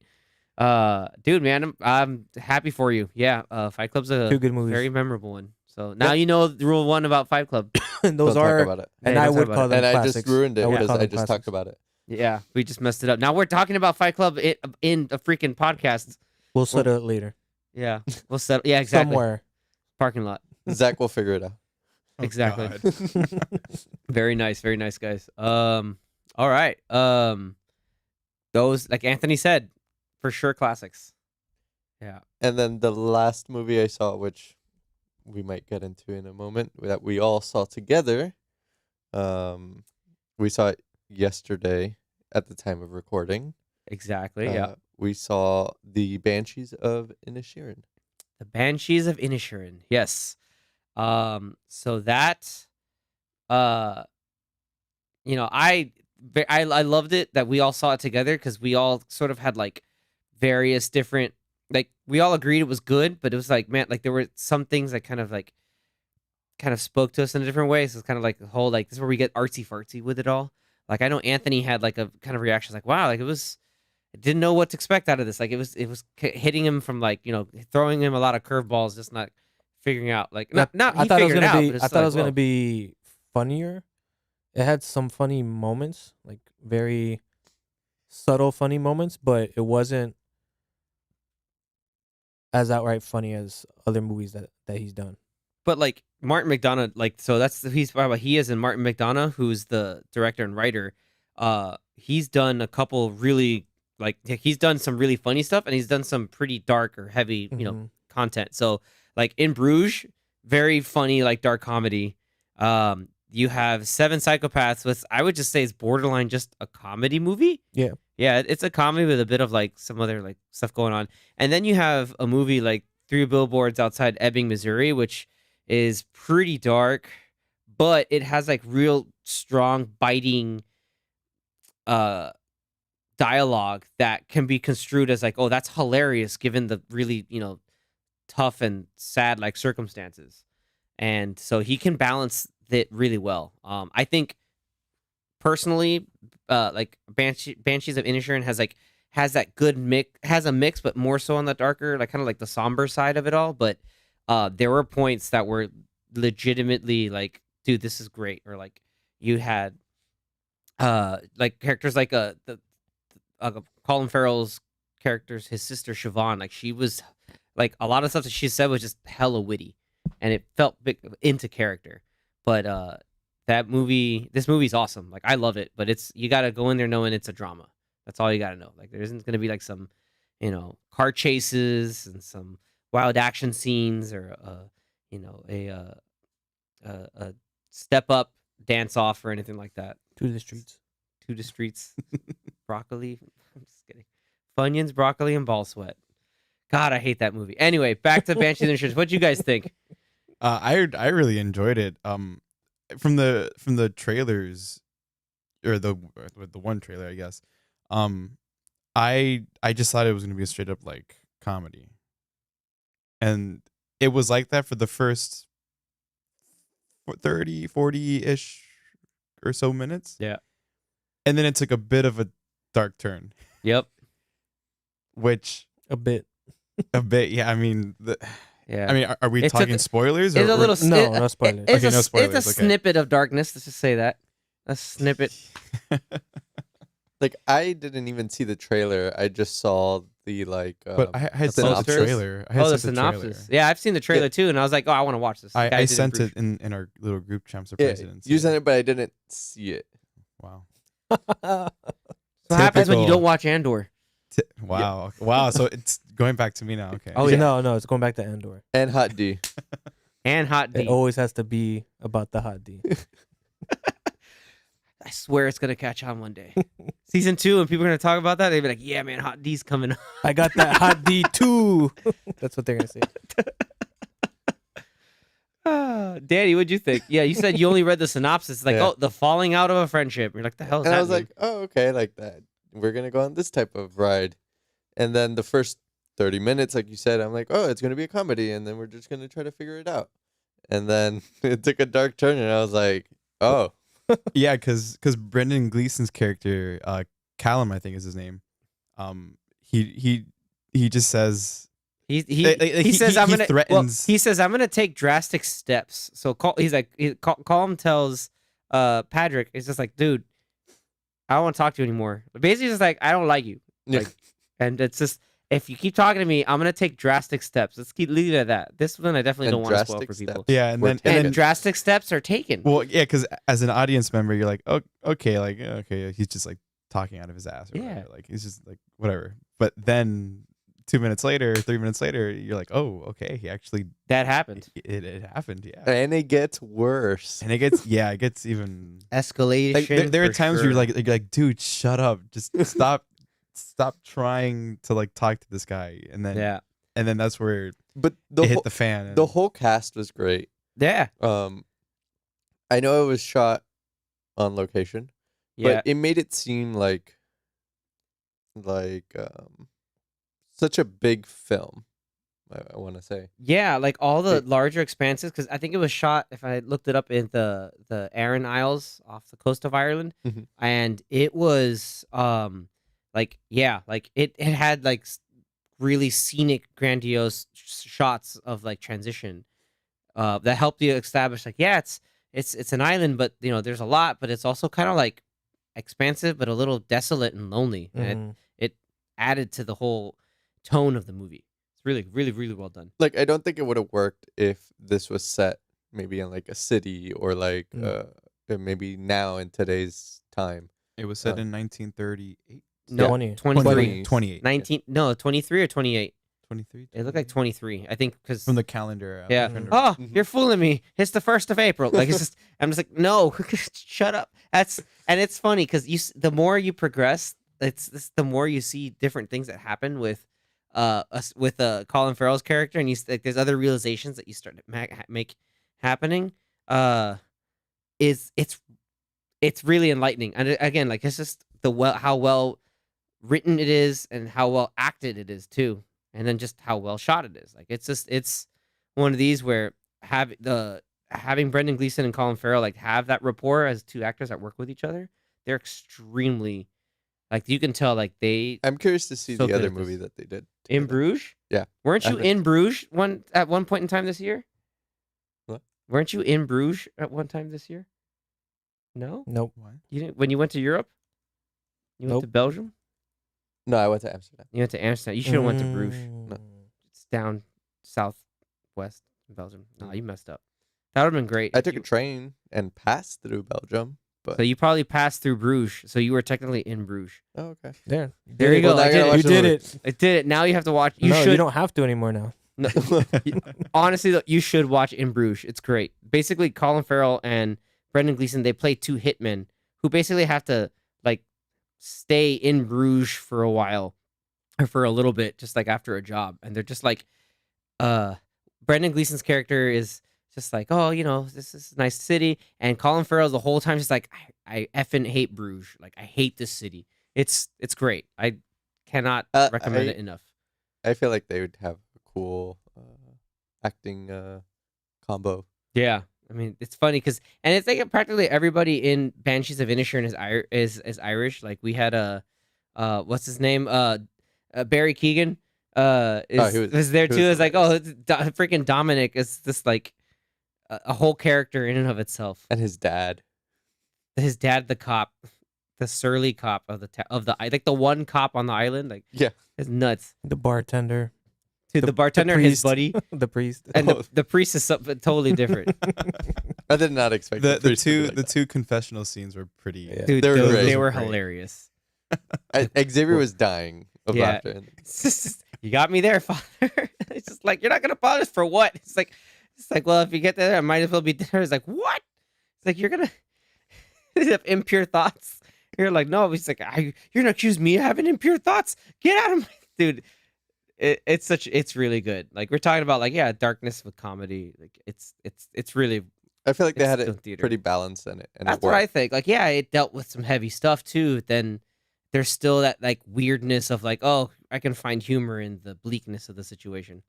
Dude, man, I'm happy for you. Yeah, Fight Club's a Two good movies. very memorable one. So now you know the rule 1 about Fight Club. And those Don't are, talk about it. and Yeah, I don't talk would about call it. them And classics. I just ruined it would because call I them just classics. talked about it. Yeah, we just messed it up. Now we're talking about Fight Club in a freaking podcast. We'll settle it later. Yeah, we'll settle. Yeah, exactly. Somewhere. Parking lot. Zach will figure it out. Oh, Exactly. God. Very nice, guys. All right. Those, like Anthony said, for sure classics. Yeah. And then the last movie I saw, which we might get into in a moment, that we all saw together. We saw it yesterday at the time of recording. Exactly. Yeah. We saw the Banshees of Inisherin. The Banshees of Inisherin. Yes. So that, I loved it that we all saw it together because we all sort of had like various different, like we all agreed it was good, but it was like, man, like there were some things that kind of spoke to us in a different way. So it's kind of like the whole, like, this is where we get artsy fartsy with it all. Like, I know Anthony had like a kind of reaction like, wow, like I didn't know what to expect out of this. Like it was hitting him from like, throwing him a lot of curveballs, just not figuring out like, not I he thought it was figured it gonna out. be. but it's I thought it like, was gonna whoa. be funnier. It had some funny moments, like very subtle funny moments, but it wasn't as outright funny as other movies that he's done. But like Martin McDonough, like, so he is in Martin McDonough, who's the director and writer. He's done a couple really, like, he's done some really funny stuff, and he's done some pretty dark or heavy, Mhm. content. So like In Bruges, very funny, like dark comedy. You have Seven Psychopaths, which I would just say is borderline just a comedy movie. Yeah. Yeah, it's a comedy with a bit of like some other like stuff going on. And then you have a movie like Three Billboards Outside Ebbing, Missouri, which is pretty dark, but it has like real strong biting dialogue that can be construed as like, oh, that's hilarious given the really, tough and sad like circumstances. And so he can balance it really well. I think personally, like Banshees of Inisherin has like has that good mix, has a mix, but more so on the darker, like kind of like the somber side of it all. But there were points that were legitimately like, dude, this is great. Or like you had like characters like Colin Farrell's characters, his sister Siobhan, like she was like a lot of stuff that she said was just hella witty, and it felt big into character. But this movie's awesome. Like I love it, but you got to go in there knowing it's a drama. That's all you got to know. Like there isn't going to be like some, car chases and some wild action scenes or a step up dance off or anything like that. To the streets. To the streets. Broccoli. I'm just kidding. Funyuns, broccoli, and ball sweat. God, I hate that movie. Anyway, back to Banshees and Insurance. What'd you guys think? I really enjoyed it. From the trailers, or the one trailer, I guess. I just thought it was gonna be a straight up like comedy, and it was like that for the first 30, 40-ish or so minutes. Yeah. And then it took a bit of a dark turn. Yep. A bit. Yeah. I mean, Yeah. are we It took talking a- spoilers? It's a little. No spoilers. It's Okay, no spoilers, It's a okay. snippet of darkness. Let's just say that. A snippet. Like I didn't even see the trailer. I just saw the But I had the sent the posters? trailer. I had The sent the synopsis. trailer. Yeah, I've seen the trailer too, and I was like, oh, I want to watch this. The guy I did sent brief. it in our little group chat. I'm yeah, surprised you didn't see you it. sent it, but I didn't see it. Wow. What happens when you Typical. don't watch Andor? Wow. Wow. So it's going back to me now. Okay. Oh, yeah. No, it's going back to Andor. And Hot D. And Hot D. It always has to be about the hot D. I swear it's gonna catch on one day. Season 2, and people are gonna talk about that. They'd be like, "Yeah, man, Hot D's coming." I got that hot D too. That's what they're gonna say. Danny, what'd you think? Yeah, you said you only read the synopsis. It's like, Yeah. oh, the falling out of a friendship. You're like, the hell is And that? I was mean? like, oh, okay, like that. We're gonna go on this type of ride. And then the first 30 minutes, like you said, I'm like, oh, it's gonna be a comedy, and then we're just gonna try to figure it out. And then it took a dark turn, and I was like, oh, Yeah, because Brendan Gleeson's character, Callum, I think is his name. He just says he says he I'm gonna threatens- he says I'm gonna take drastic steps. So Colm tells Patrick, it's just like, dude, I don't want to talk to you anymore. But basically, it's just like, I don't like you. yeah. Like, and it's just, if you keep talking to me, I'm gonna take drastic steps. Let's keep leaving it at that. This one I definitely And don't want to spoil drastic for people. steps. yeah, and We're then taking- And drastic steps are taken. well, yeah, because as an audience member, you're like, oh, okay, like okay, he's just like talking out of his ass, or Yeah. whatever. Like he's just like whatever. But then 2 minutes later, 3 minutes later, you're like, oh, okay, he actually That happened. it happened, yeah. And it gets worse. And it gets it gets even Escalation. like there are for times sure. where you're like, dude, shut up, just stop trying to like talk to this guy, and then yeah, that's where But it hit the fan. the whole cast was great. yeah, I know it was shot on location, yeah. but it made it seem like such a big film. I want to say. Yeah, like all the larger expanses, because I think it was shot, if I looked it up, in the Aran Isles off the coast of Ireland, Mhm. and it was like, yeah, like it had like really scenic, grandiose shots of like transition that helped you establish like, yeah, it's an island, but there's a lot, but it's also kind of like expansive, but a little desolate and lonely, and Mhm. it added to the whole tone of the movie. It's really, really, really well done. Like I don't think it would have worked if this was set maybe in like a city or like maybe now in today's time. it was set in 1938. No, 20. 23. 28. 19, no, 23 or 28. 23. It looked like 23. I think because From the calendar. yeah. trying to- Oh, Mhm. you're fooling me. It's the 1st of April. Like it's just, I'm just like, no, shut up. And it's funny because the more you progress, the more you see different things that happen with Colin Farrell's character, and like there's other realizations that you start to make happening. It's really enlightening, and again, like it's just how well written it is and how well acted it is too, and then just how well shot it is. Like it's one of these where having Brendan Gleeson and Colin Farrell like have that rapport as two actors that work with each other. They're extremely Like you can tell, like they I'm curious to see So the good other at this. movie that they did. in together. Bruges. Yeah. Weren't I you haven't- in Bruges at one point in time this year? What? Weren't you in Bruges at one time this year? No, Nope. What? you didn't. When you went to Europe, you went to Nope. Belgium. No, I went to Amsterdam. You went to Amsterdam. You should have went to Bruges. Mm. It's down southwest Belgium. No, you messed up. That would have been great. I if took a you- train and passed through Belgium, but So you probably passed through Bruges. So you were technically in Bruges. oh, okay. There. There you go. Well, now I I did gotta it. watch You the did movie. it. I did it. Now you have to watch. You No, should. you don't have to anymore now. No, honestly, though, you should watch In Bruges. It's great. Basically, Colin Farrell and Brendan Gleeson, they play two hitmen who basically have to like stay in Bruges for a while or for a little bit, just like after a job, and they're just like, Brendan Gleeson's character is just like, oh, this is a nice city, and Colin Farrell's the whole time just like, I effing hate Bruges. Like, I hate this city. It's great. I cannot recommend it enough. I feel like they would have a cool acting combo. Yeah, I mean it's funny because it's like practically everybody in Banshees of Inisherin is Irish. Like we had what's his name? Barry Keoghan. Was there he too. was It's like freaking Dominic is this like a whole character in and of itself. And his dad. His dad, the cop, the surly cop of the like the one cop on the island. Like Yeah. it's nuts. The bartender. Dude, the bartender and his priest. buddy, The priest. and the priest is something totally different. I did not expect The priest to be like the that. two confessional scenes were pretty. Yeah. Dude, They were they great. were Great. hilarious. Xavier was dying of Yeah. laughter. You got me there, father. It's just like you're not gonna punish for what? It's like well, if you get there, I might as well be dinner. It's like what? It's like you're gonna have impure thoughts. You're like, no. He's like, you're gonna accuse me of having impure thoughts? Get out of my dude. It's really good. Like we're talking about, like darkness with comedy. Like it's really I feel like they It's had still it theater. pretty balanced in it. And that's it what I worked. think. Like, yeah, it dealt with some heavy stuff too. Then there's still that like weirdness of like, oh, I can find humor in the bleakness of the situation,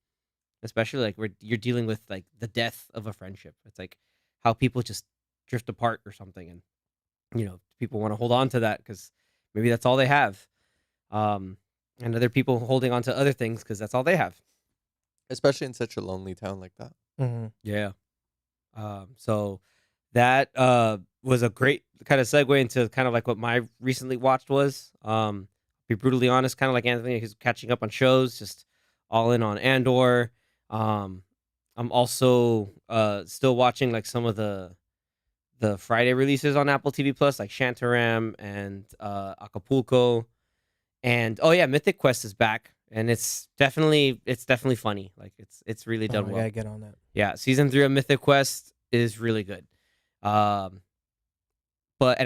especially like where you're dealing with like the death of a friendship. It's like how people just drift apart or something, and people want to hold on to that because maybe that's all they have, and other people holding on to other things because that's all they have. Especially in such a lonely town like that. hmm Yeah. So that was a great kind of segue into kind of like what my recently watched was. Be brutally honest, kind of like Anthony, he's catching up on shows, just all in on Andor. I'm also still watching like some of the Friday releases on Apple TV Plus, like Shantaram and Acapulco. And oh yeah, Mythic Quest is back, and it's definitely funny. Like it's really Oh, done I well. gotta get on that. Yeah, season 3 of Mythic Quest is really good. And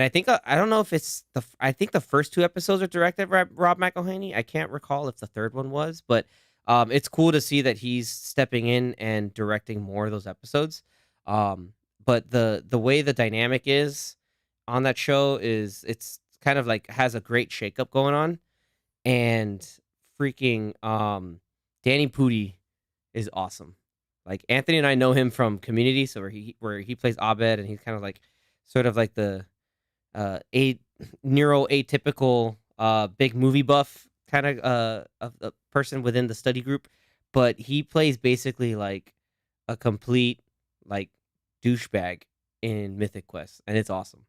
I think I don't know if it's I think the first 2 episodes are directed by Rob McElhenney. I can't recall if the third one was, but it's cool to see that he's stepping in and directing more of those episodes. But the way the dynamic is on that show is it's kind of like has a great shakeup going on, and freaking Danny Pudi is awesome. Like Anthony and I know him from Community, so where he plays Abed, and he's kind of like sort of like the neuro atypical big movie buff kind of a person within the study group, but he plays basically like a complete like douchebag in Mythic Quest, and it's awesome.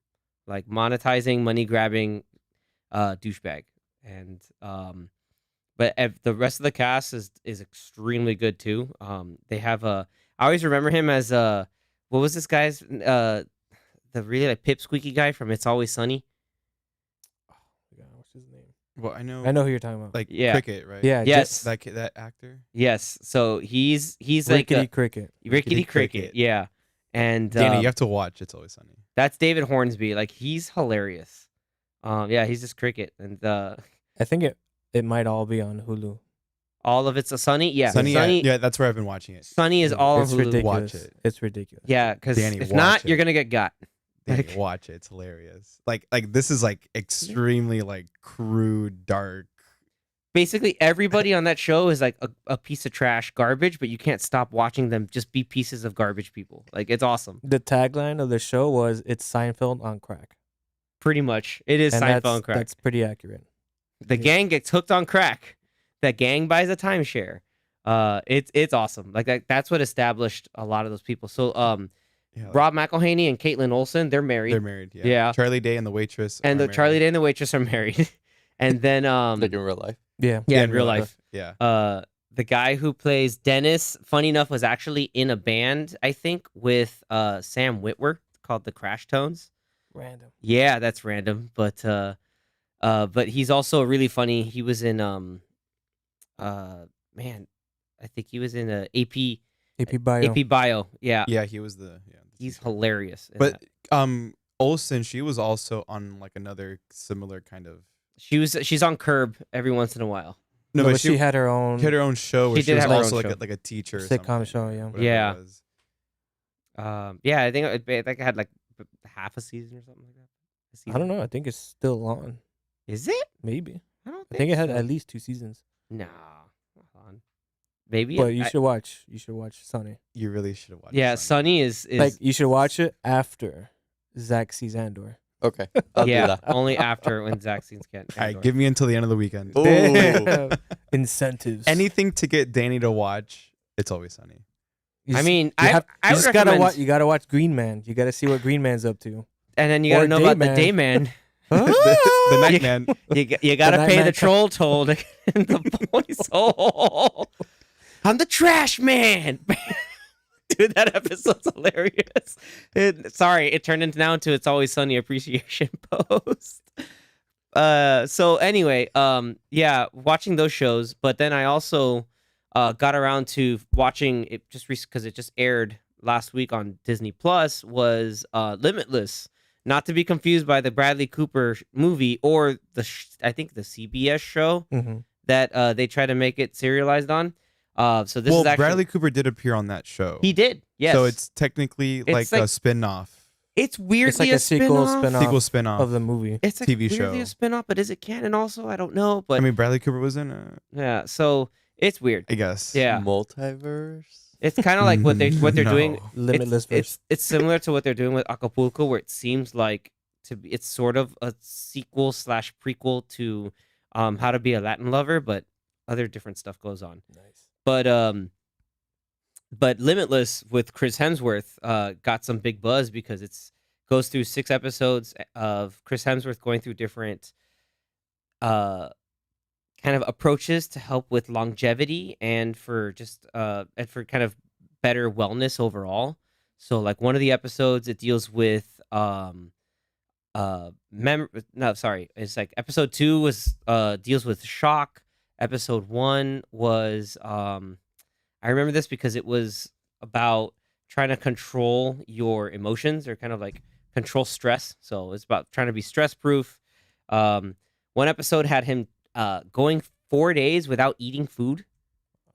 Like monetizing, money grabbing douchebag, and but the rest of the cast is extremely good too. They have I always remember him as what was this guy's the really like pipsqueaky guy from It's Always Sunny. Yeah, what's his name? Well, I know I know who you're talking about. like Yeah. Cricket, right? yeah, Yes. That actor. Yes, so he's like Rickety a, Cricket. Rickety Rickety Cricket. Cricket. Yeah, and Danny, you have to watch It's Always Sunny. that's David Hornsby. Like he's hilarious. Yeah, he's just Cricket, and I think it might all be on Hulu. all of It's a Sunny. Yeah, Sunny, Sunny, yeah, that's where I've been watching it. Sunny is all on It's Hulu. ridiculous. Watch it. It's ridiculous. Yeah, because Danny, if watch not, it. you're gonna get got. Danny, Like- watch it. It's hilarious. Like this is like extremely like crude, dark. Basically, everybody on that show is like a piece of trash garbage, but you can't stop watching them just be pieces of garbage people. Like it's awesome. The tagline of the show was "It's Seinfeld on crack." Pretty much, it is And Seinfeld that's, and crack. that's pretty accurate. The gang gets hooked on crack. That gang buys a timeshare. It's awesome. Like that's what established a lot of those people. So Yeah, like, Rob McElhaney and Caitlin Olsen, they're married. they're married. Yeah. Yeah. Charlie Day and the waitress. And are the Charlie married. Day and the waitress are married. And then Like in real life. Yeah. yeah, in real life. Yeah. The guy who plays Dennis, funny enough, was actually in a band, I think, with Sam Witwer called the Crash Tones. Random. Yeah, that's random, but he's also really funny. He was in man, I think he was in AP Bio. AP Bio. Yeah, Yeah, he was the he's teacher. hilarious. in But that. Olsen, she was also on like another similar kind of she's on Curb every once in a while. no, but but she had her own had her own show where She she, did was have her own also show. like a teacher or sitcom something, show, yeah. whatever it Yeah. was. Yeah, I think it had like half a season or something like that. A I don't season. know. I think it's still on. Is it? Maybe. I don't I think it had so. at least 2 seasons. Nah, hold on. Maybe. But you should watch. You should watch Sunny. You really should have watched. Yeah, Sunny. Sunny is Like you should watch it after Zach sees Andor. Okay. I'll yeah, do that. only after when Zach sees Ken. All right, give me until the end of the weekend. Ooh. Incentives. Anything to get Danny to watch, it's always Sunny. You I s- mean, you I have- I you would just gotta recommend, watch. You gotta watch Green Man. You gotta see what Green Man's up to. and then you gotta or know about the Dayman. Day Man. the Night You- Man. You gotta Night pay Man the troll toll to get in the boy's hole. I'm the trash man. Dude, that episode's hilarious. Sorry, it turned into now into It's Always Sunny appreciation post. So anyway, yeah, watching those shows, but then I also got around to watching it just because it just aired last week on Disney Plus was Limitless. Not to be confused by the Bradley Cooper movie or I think the CBS show Mm-hmm. that they try to make it serialized on. So this Well, is actually Bradley Cooper did appear on that show. he did. Yes. So it's technically It's like like- a spin-off, it's weirdly It's like a sequel spin-off. spin-off sequel spin-off. of the movie. It's like TV weirdly show. a spin-off, but is it canon also? I don't know. But I mean, Bradley Cooper was in it, yeah, so it's weird. I guess. Yeah. Multiverse. It's kind of like what they're doing. No. Limitless verse. It's similar to what they're doing with Acapulco, where it seems like it's sort of a sequel / prequel to How to Be a Latin Lover, but other different stuff goes on. Nice. But Limitless with Chris Hemsworth got some big buzz because goes through 6 episodes of Chris Hemsworth going through different kind of approaches to help with longevity and for just and for kind of better wellness overall. So like one of the episodes it deals with it's like episode 2 was deals with shock. Episode 1 was I remember this because it was about trying to control your emotions or kind of like control stress. So it's about trying to be stress proof. One episode had him going 4 days without eating food,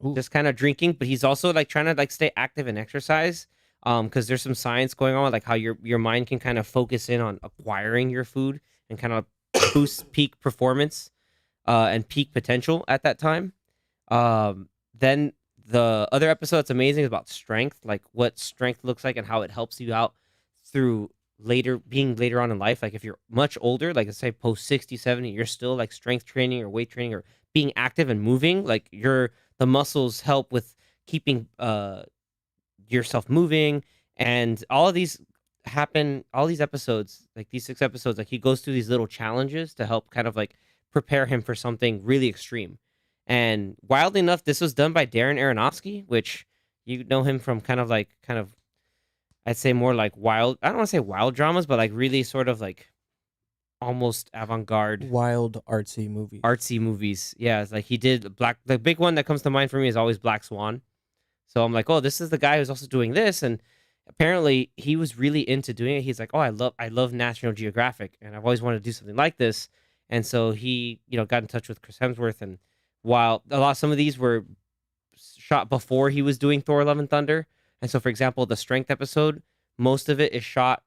Ooh. just kind of drinking, but he's also like trying to like stay active and exercise. Because there's some science going on, like how your mind can kind of focus in on acquiring your food and kind of boost peak performance and peak potential at that time. Then the other episode that's amazing is about strength, like what strength looks like and how it helps you out through later on in life. Like if you're much older, like let's say post 60, 70, you're still like strength training or weight training or being active and moving, like the muscles help with keeping yourself moving. And all of these episodes, like these 6 episodes, like he goes through these little challenges to help kind of like prepare him for something really extreme. And wildly enough, this was done by Darren Aronofsky, which you know him from kind of I'd say more like I don't want to say wild dramas, but like really sort of like almost avant-garde Wild artsy movie. artsy movies. Yeah, it's like he did the big one that comes to mind for me is always Black Swan. So I'm like, oh, this is the guy who's also doing this. And apparently he was really into doing it. He's like, oh, I love National Geographic and I've always wanted to do something like this. And so he, got in touch with Chris Hemsworth, and while some of these were shot before he was doing Thor: Love and Thunder. And so, for example, the strength episode, most of it is shot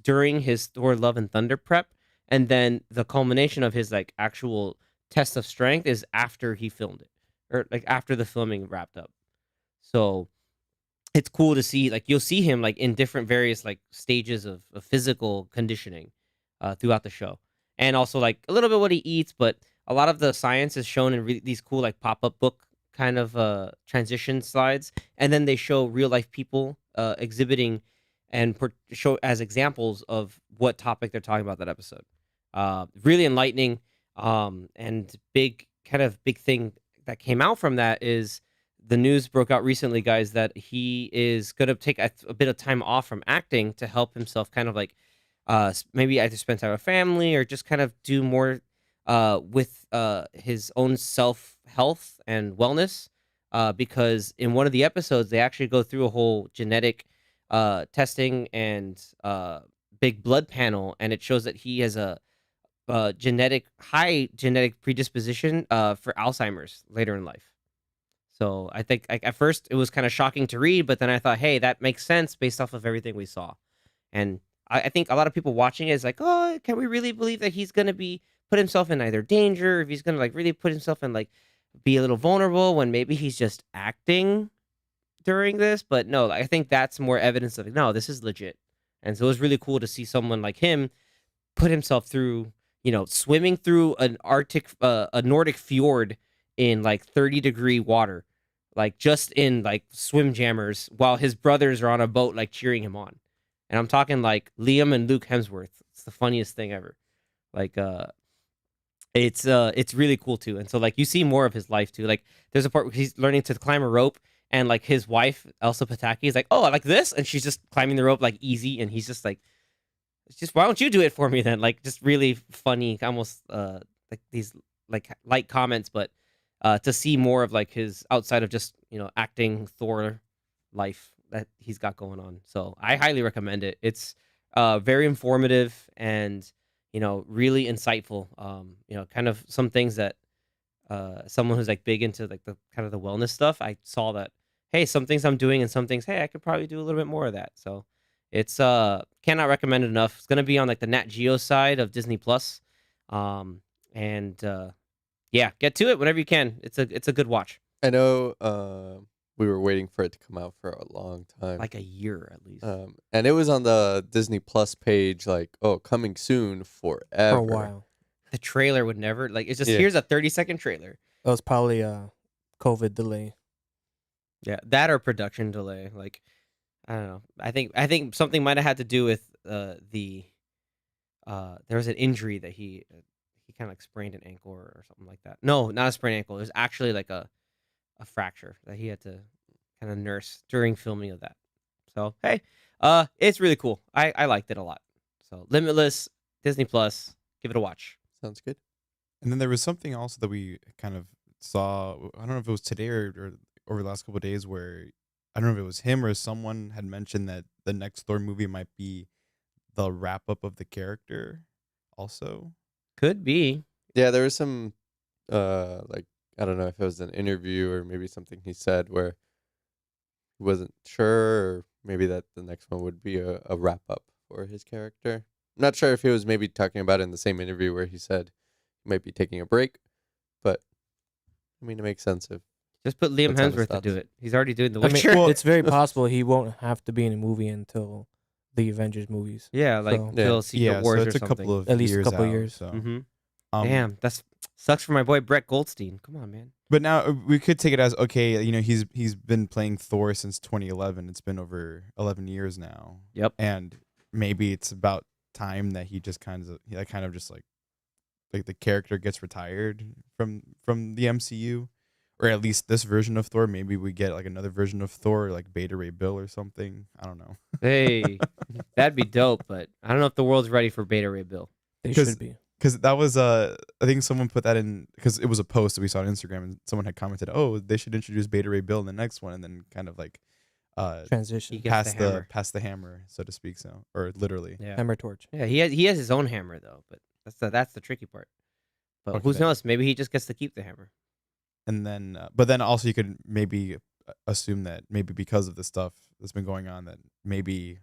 during his Thor: Love and Thunder prep. And then the culmination of his like actual test of strength is after he filmed it, or like after the filming wrapped up. So it's cool to see, like you'll see him like in different various like stages of physical conditioning throughout the show. And also like a little bit what he eats, but a lot of the science is shown in these cool like pop-up book kind of transition slides, and then they show real life people exhibiting and show as examples of what topic they're talking about that episode. Really enlightening, and big thing that came out from that is the news broke out recently, guys, that he is going to take a bit of time off from acting to help himself kind of like maybe either spend time with family or just kind of do more with his own self health and wellness. Because in one of the episodes, they actually go through a whole genetic testing and big blood panel, and it shows that he has a high genetic predisposition for Alzheimer's later in life. So I think like, at first it was kind of shocking to read, but then I thought, hey, that makes sense based off of everything we saw. And I think a lot of people watching it is like, oh, can we really believe that he's gonna be put himself in either danger, if he's gonna like really put himself in like be a little vulnerable when maybe he's just acting during this? But no, I think that's more evidence of no, this is legit. And so it was really cool to see someone like him put himself through, swimming through a Nordic fjord in like 30-degree water, like just in like swim jammers, while his brothers are on a boat, like cheering him on. And I'm talking like Liam and Luke Hemsworth. It's the funniest thing ever. Like, it's really cool too. And so like you see more of his life too. Like there's a part where he's learning to climb a rope, and like his wife Elsa Pataki is like, oh, I like this, and she's just climbing the rope like easy, and he's just like, it's just, why don't you do it for me then? Like just really funny, almost like these like light comments, but to see more of like his outside of just acting Thor life that he's got going on. So I highly recommend it. It's very informative and really insightful. Kind of some things that someone who's like big into like the kind of the wellness stuff, I saw that, hey, some things I'm doing and some things, hey, I could probably do a little bit more of that. So it's cannot recommend it enough. It's gonna be on like the Nat Geo side of Disney Plus. And yeah, get to it whenever you can. It's a good watch. I know we were waiting for it to come out for a long time. Like a year at least. And it was on the Disney Plus page, like, oh, coming soon forever. For a while. The trailer would never like it's just Yeah. here's a 30-second trailer. That was probably a COVID delay. Yeah, that or production delay. Like I don't know. I think something might have had to do with there was an injury that he kind of like sprained an ankle or something like that. No, not a sprained ankle. It was actually like a fracture that he had to kind of nurse during filming of that. So hey, it's really cool. I liked it a lot. So Limitless, Disney Plus, give it a watch. Sounds good. And then there was something else that we kind of saw. I don't know if it was today or over the last couple of days, where I don't know if it was him or someone had mentioned that the next Thor movie might be the wrap up of the character. Also, Could be. Yeah, there was some like, I don't know if it was an interview or maybe something he said where he wasn't sure, or maybe that the next one would be a wrap up for his character. I'm not sure if he was maybe talking about it in the same interview where he said he might be taking a break, but I mean, it makes sense if Just put Liam That's on his Hemsworth to do thoughts. it. He's already doing The I mean, Witcher. Well- it's very possible he won't have to be in a movie until the Avengers movies. yeah, like So- till Secret yeah, Wars so it's or a something. couple of At least a years couple out, years. So. Mm-hmm. Um, Damn, that's sucks for my boy Brett Goldstein. Come on, man. But now we could take it as okay. He's been playing Thor since 2011. It's been over 11 years now. Yep. And maybe it's about time that he just kind of just like the character gets retired from the MCU, or at least this version of Thor. Maybe we get like another version of Thor, like Beta Ray Bill or something. I don't know. Hey, that'd be dope, but I don't know if the world's ready for Beta Ray Bill. They 'Cause- should be. Because that was I think someone put that in because it was a post that we saw on Instagram, and someone had commented, "Oh, they should introduce Beta Ray Bill in the next one," and then kind of like Transition. He gets pass the hammer, so to speak, or literally. Yeah, Hammer Torch. yeah. He has his own hammer though, but that's the tricky part. But Okay, who then. knows? Maybe he just gets to keep the hammer. And then, but then also you could maybe assume that maybe because of the stuff that's been going on, that maybe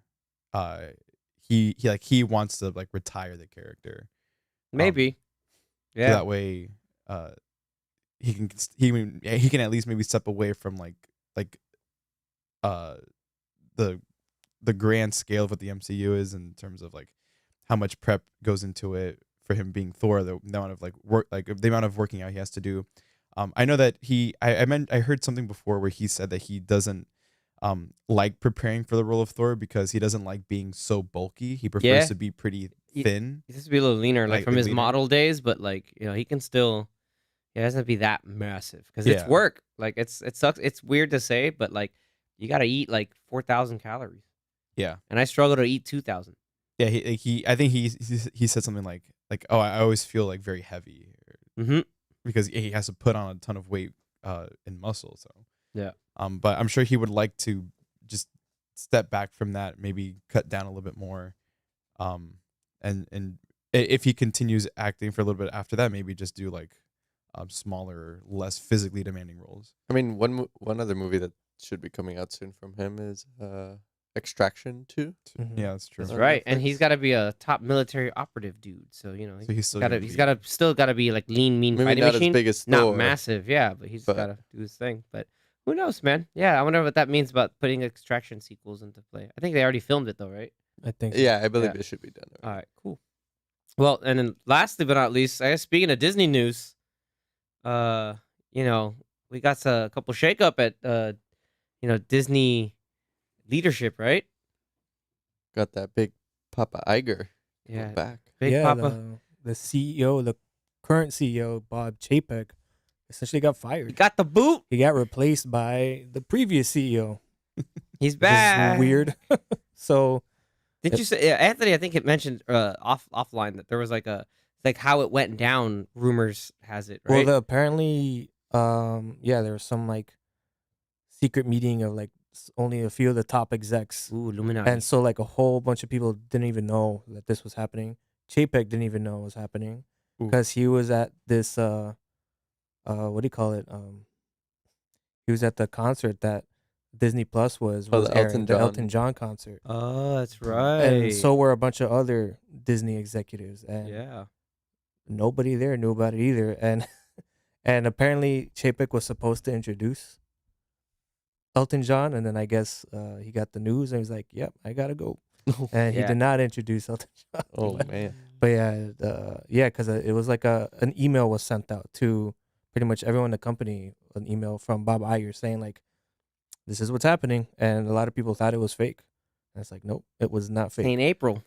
he wants to like retire the character. Maybe. So Yeah. that way, he can at least maybe step away from like the grand scale of what the MCU is in terms of like how much prep goes into it for him being Thor, the amount of like work, like the amount of working out he has to do. I know that I heard something before where he said that he doesn't like preparing for the role of Thor because he doesn't like being so bulky. He prefers Yeah. to be pretty He- thin. He has to be a little leaner, like from his leaner. model days, but like he can still. It doesn't be that massive because it's Yeah. work. Like it sucks. It's weird to say, but like you got to eat like 4,000 calories, Yeah. and I struggle to eat 2,000. Yeah, he I think he said something like oh, I always feel like very heavy Mm-hmm. because he has to put on a ton of weight in muscle. So Yeah. but I'm sure he would like to just step back from that, maybe cut down a little bit more, and if he continues acting for a little bit after that, maybe just do like smaller, less physically demanding roles. I mean, one other movie that should be coming out soon from him is Extraction 2. Mhm. Yeah, that's true. That's On right, and Netflix. he's got to be a top military operative dude. So So he's still got to gonna he's be- got to still got to be like lean, mean Maybe fighting not machine. as big as Not Thor. massive, yeah, but he's but- got to do his thing. But who knows, man? Yeah, I wonder what that means about putting Extraction sequels into play. I think they already filmed it though, right? I think. So. Yeah, I believe Yeah. it should be done. All right, cool. Well, and then lastly but not least, I guess speaking of Disney news, we got a couple shakeup at Disney leadership, right? Got that big Papa Iger Yeah, back. Big yeah, Papa. the CEO, the current CEO, Bob Chapek, essentially got He fired. got the boot. He got replaced by the previous CEO. He's Which back. is weird. So Did you say Anthony? I think it mentioned offline that there was like how it went down. Rumors has it right. well, apparently, there was some like secret meeting of like only a few of the top execs, Ooh, Illuminati. and so like a whole bunch of people didn't even know that this was happening. Chapek didn't even know it was happening Ooh. because he was at this what do you call it? He was at the concert that Disney Plus was Oh, the airing, Elton the John. Elton John concert, Oh, that's right. and so were a bunch of other Disney executives, and yeah. nobody there knew about it either. And and apparently Chapek was supposed to introduce Elton John, and then I guess he got the news and he was like, "Yep, I gotta go," and he Yeah. did not introduce Elton John. Oh man. But yeah, because it was like an email was sent out to pretty much everyone in the company, an email from Bob Iger saying like, "This is what's happening," and a lot of people thought it was fake. And it's like, nope, it was not fake. In April.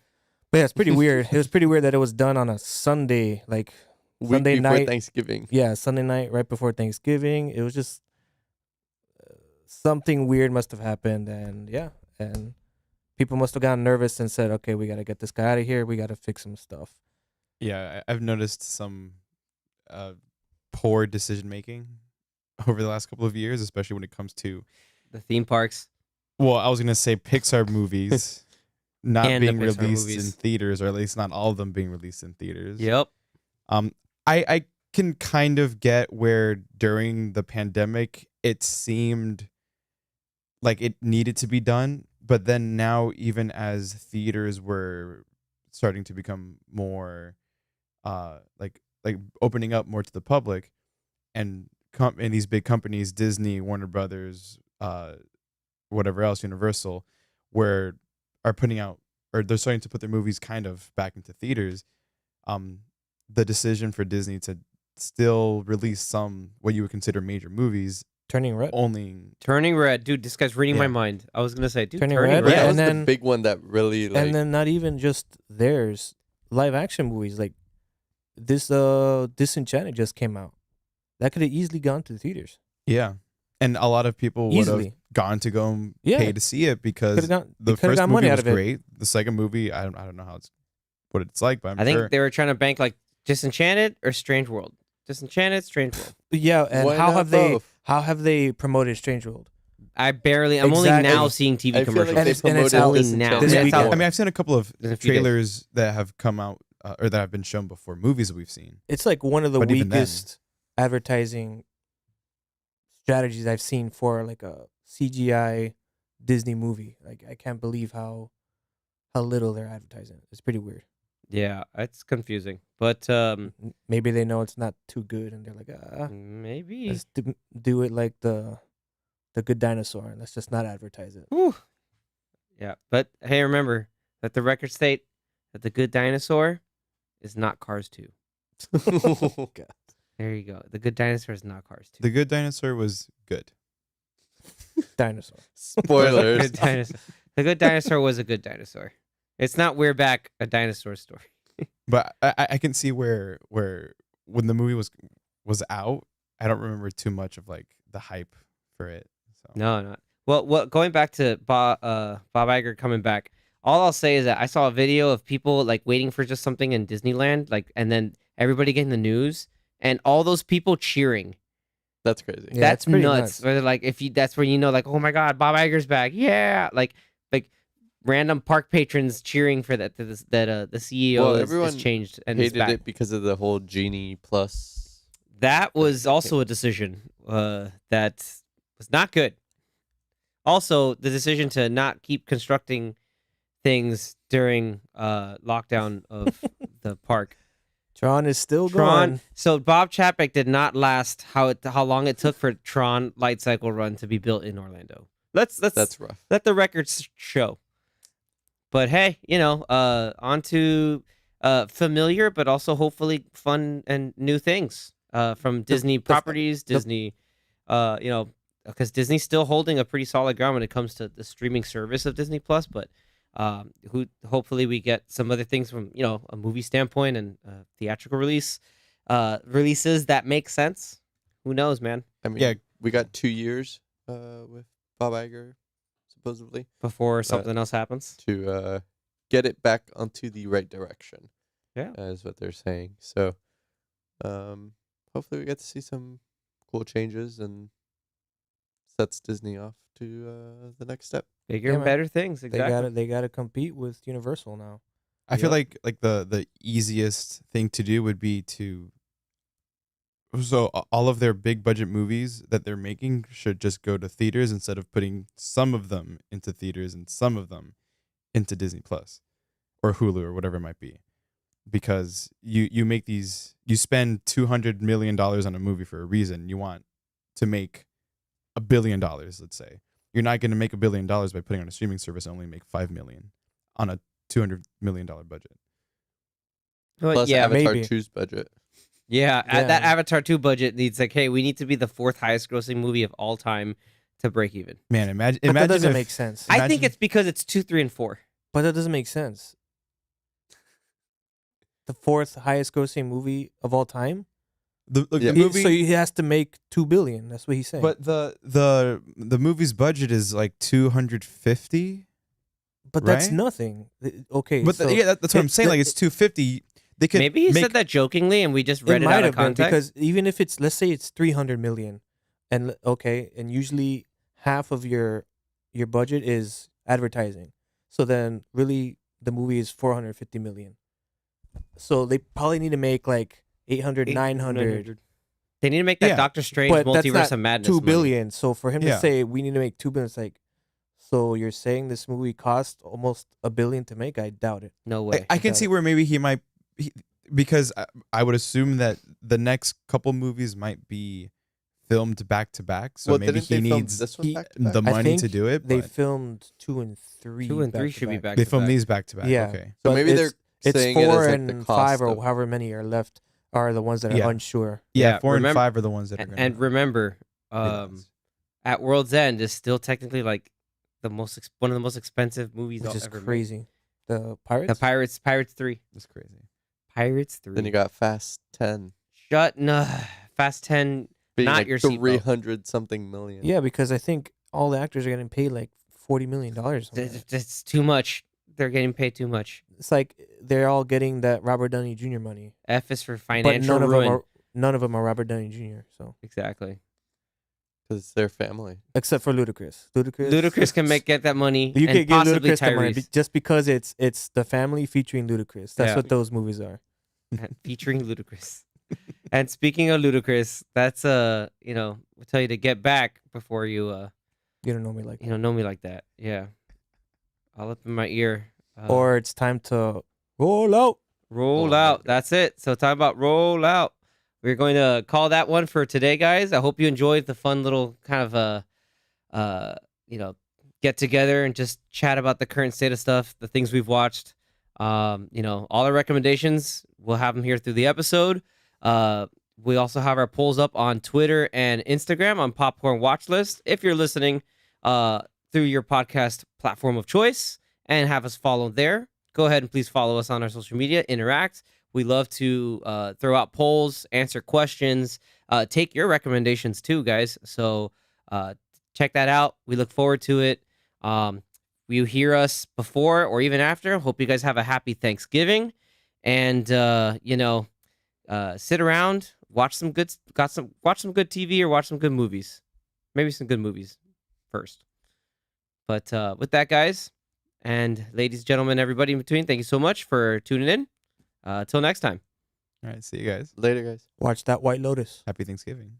But yeah, it's pretty weird. It was pretty weird that it was done on a Sunday, like Week Sunday before night. Thanksgiving. Yeah, Sunday night right before Thanksgiving. It was just something weird must have happened, and people must have gotten nervous and said, "Okay, we got to get this guy out of here. We got to fix some stuff." Yeah, I've noticed some poor decision making over the last couple of years, especially when it comes to, The theme parks. well, I was gonna say Pixar movies not And the being Pixar released movies. in theaters, or at least not all of them being released in theaters. Yep. I can kind of get where during the pandemic it seemed like it needed to be done, but then now, even as theaters were starting to become more like opening up more to the public, and and these big companies, Disney, Warner Brothers, whatever else, Universal, are putting out, or they're starting to put their movies kind of back into theaters. The decision for Disney to still release some what you would consider major movies Turning Red. only. Turning Red, dude. This guy's reading my Yeah. mind. I was gonna say, dude, Turning Turning Red, Red. Yeah, that and was then- the big one that really like. And then not even just theirs, live action movies like this. Disenchanted just came out. That could have easily gone to the theaters. Yeah, and a lot of people would have Easily. gone to go and Yeah. pay to see it Could because have got the could have first got movie money out was of it. great. The second movie, I don't know what it's like, but I'm I think sure. they were trying to bank like Disenchanted or Strange World. Disenchanted, Strange World. Yeah, and Why how not have both? they promoted Strange World? I'm only Exactly. now seeing TV I feel commercials. like they And it's promoted only this now. this Yeah, it's weekend. out. I mean, I've seen a couple of In a few days. trailers that have come out or that have been shown before, movies that we've seen. It's like one of the But even then- weakest advertising strategies I've seen for like a CGI Disney movie. Like I can't believe how little they're advertising. It's pretty weird. Yeah, it's confusing, but Maybe they know it's not too good, and they're like, maybe. let's do it like the Good Dinosaur, and let's just not advertise it. Whew. Yeah, but hey, remember that the record state that the Good Dinosaur is not Cars 2. Oh, God. There you go. The Good Dinosaur is not Cars 2. The Good Dinosaur was good. Dinosaur. Spoilers. Good Dinosaur. The Good Dinosaur was a good dinosaur. It's not We're Back, a dinosaur story. But I can see where when the movie was out, I don't remember too much of like the hype for it. So No, not. Well, going back to Bob Iger coming back, all I'll say is that I saw a video of people like waiting for just something in Disneyland, like, and then everybody getting the news and all those people cheering. That's crazy. Yeah, That's it's pretty nuts. nuts. Where they're like, that's where you know, like, oh my God, Bob Iger's back, yeah, like random park patrons cheering for that the CEO Well, is everyone changed and is Hated back. it because of the whole Genie Plus. That was also a decision that was not good. Also, the decision to not keep constructing things during lockdown of the park. Tron is still Tron. going. So Bob Chapek did not last how long it took for Tron Light Cycle Run to be built in Orlando. Let's That's rough. let the records show. But hey, on to familiar but also hopefully fun and new things from Disney properties, Disney, because Disney's still holding a pretty solid ground when it comes to the streaming service of Disney Plus. But hopefully we get some other things from a movie standpoint and theatrical releases that make sense. Who knows, man? I mean, Yeah. we got 2 years with Bob Iger, supposedly, Before something else happens. to get it back onto the right direction. Yeah. Is what they're saying. So, hopefully we get to see some cool changes and sets Disney off to the next step. Bigger Yeah, and man. better things. Exactly. They gotta compete with Universal now. I feel Yep. like the easiest thing to do would be to all of their big budget movies that they're making should just go to theaters instead of putting some of them into theaters and some of them into Disney Plus or Hulu or whatever it might be. Because you make these, you spend $200 million on a movie for a reason. You want to make $1 billion, let's say. You're not going to make $1 billion by putting on a streaming service and only make $5 million on a $200 million budget. But Plus yeah, Avatar maybe. 2's budget. Yeah, Yeah. that Avatar 2 budget needs like, hey, we need to be the fourth highest grossing movie of all time to break even. Man, imagine But that imagine doesn't if, make sense. I think Imagine- it's because it's 2, 3, and 4. But that doesn't make sense. The fourth highest grossing movie of all time. the Yeah. movie. So he has to make $2 billion. That's what he's saying. But the movie's budget is like 250. that's right? nothing. Okay, But so that's what I'm saying. Like it's 250. They could Maybe he make, said that jokingly, and we just it read it, might out have of been context. because even if it's, let's say it's 300 million, and and usually half of your budget is advertising, so then really the movie is 450 million. So they probably need to make like 800, 900. They need to make that Yeah. Doctor Strange But that's Multiverse not of Madness. 2 money. billion. So for him Yeah. to say we need to make 2 billion, it's like, so you're saying this movie cost almost $1 billion to make? I doubt it. No way. I can got see it. where maybe he might, because I would assume that the next couple movies might be filmed back to back. So Well, maybe didn't they he film needs this one back to back? the I money to think do it. They But filmed 2 and 3. 2 and 3 back to should be back. back. they to film back. these back to back. Yeah. Okay. So But maybe they're it's saying it as 4 like and the 5 cost or of- however many are left are the ones that are Yeah. unsure. Yeah, 4 and remember- 5 are the ones that are going And remember, to at World's End is still technically like the one of the most expensive movies Which is ever made. crazy. The Pirates? The Pirates 3. That's crazy. Pirates 3. Then you got Fast 10. Fast 10. Being Not like your seatbelt. 300 something million. Yeah, because I think all the actors are getting paid like $40 million. It's too much. They're getting paid too much. It's like they're all getting that Robert Downey Jr. money. F is for But financial ruin. none of them are Robert Downey Jr. So Exactly. Because it's their family. except for Ludacris. Ludacris can get that money. You and can give possibly Ludacris the money Tyrese. just because it's the family featuring Ludacris. That's Yeah. what those movies are. Featuring Ludacris. And speaking of Ludacris, that's we'll tell you to get back before you You don't know me like that. know me like that. Yeah. All up in my ear. Or it's time to roll out. Roll Oh my out. God. That's it. So talk about roll out. We're going to call that one for today, guys. I hope you enjoyed the fun little kind of get together and just chat about the current state of stuff, the things we've watched. All our recommendations we'll have them here through the episode. We also have our polls up on Twitter and Instagram on Popcorn Watchlist. If you're listening through your podcast platform of choice and have us follow there, go ahead and please follow us on our social media, interact. We love to throw out polls, answer questions, take your recommendations too, guys. So check that out. We look forward to it. You hear us before or even after. Hope you guys have a happy Thanksgiving, and sit around, watch some good TV or watch some good movies. Maybe some good movies first. But with that, guys, and ladies, gentlemen, everybody in between, thank you so much for tuning in. Till next time. All right, see you guys. Later, guys. Watch that White Lotus. Happy Thanksgiving.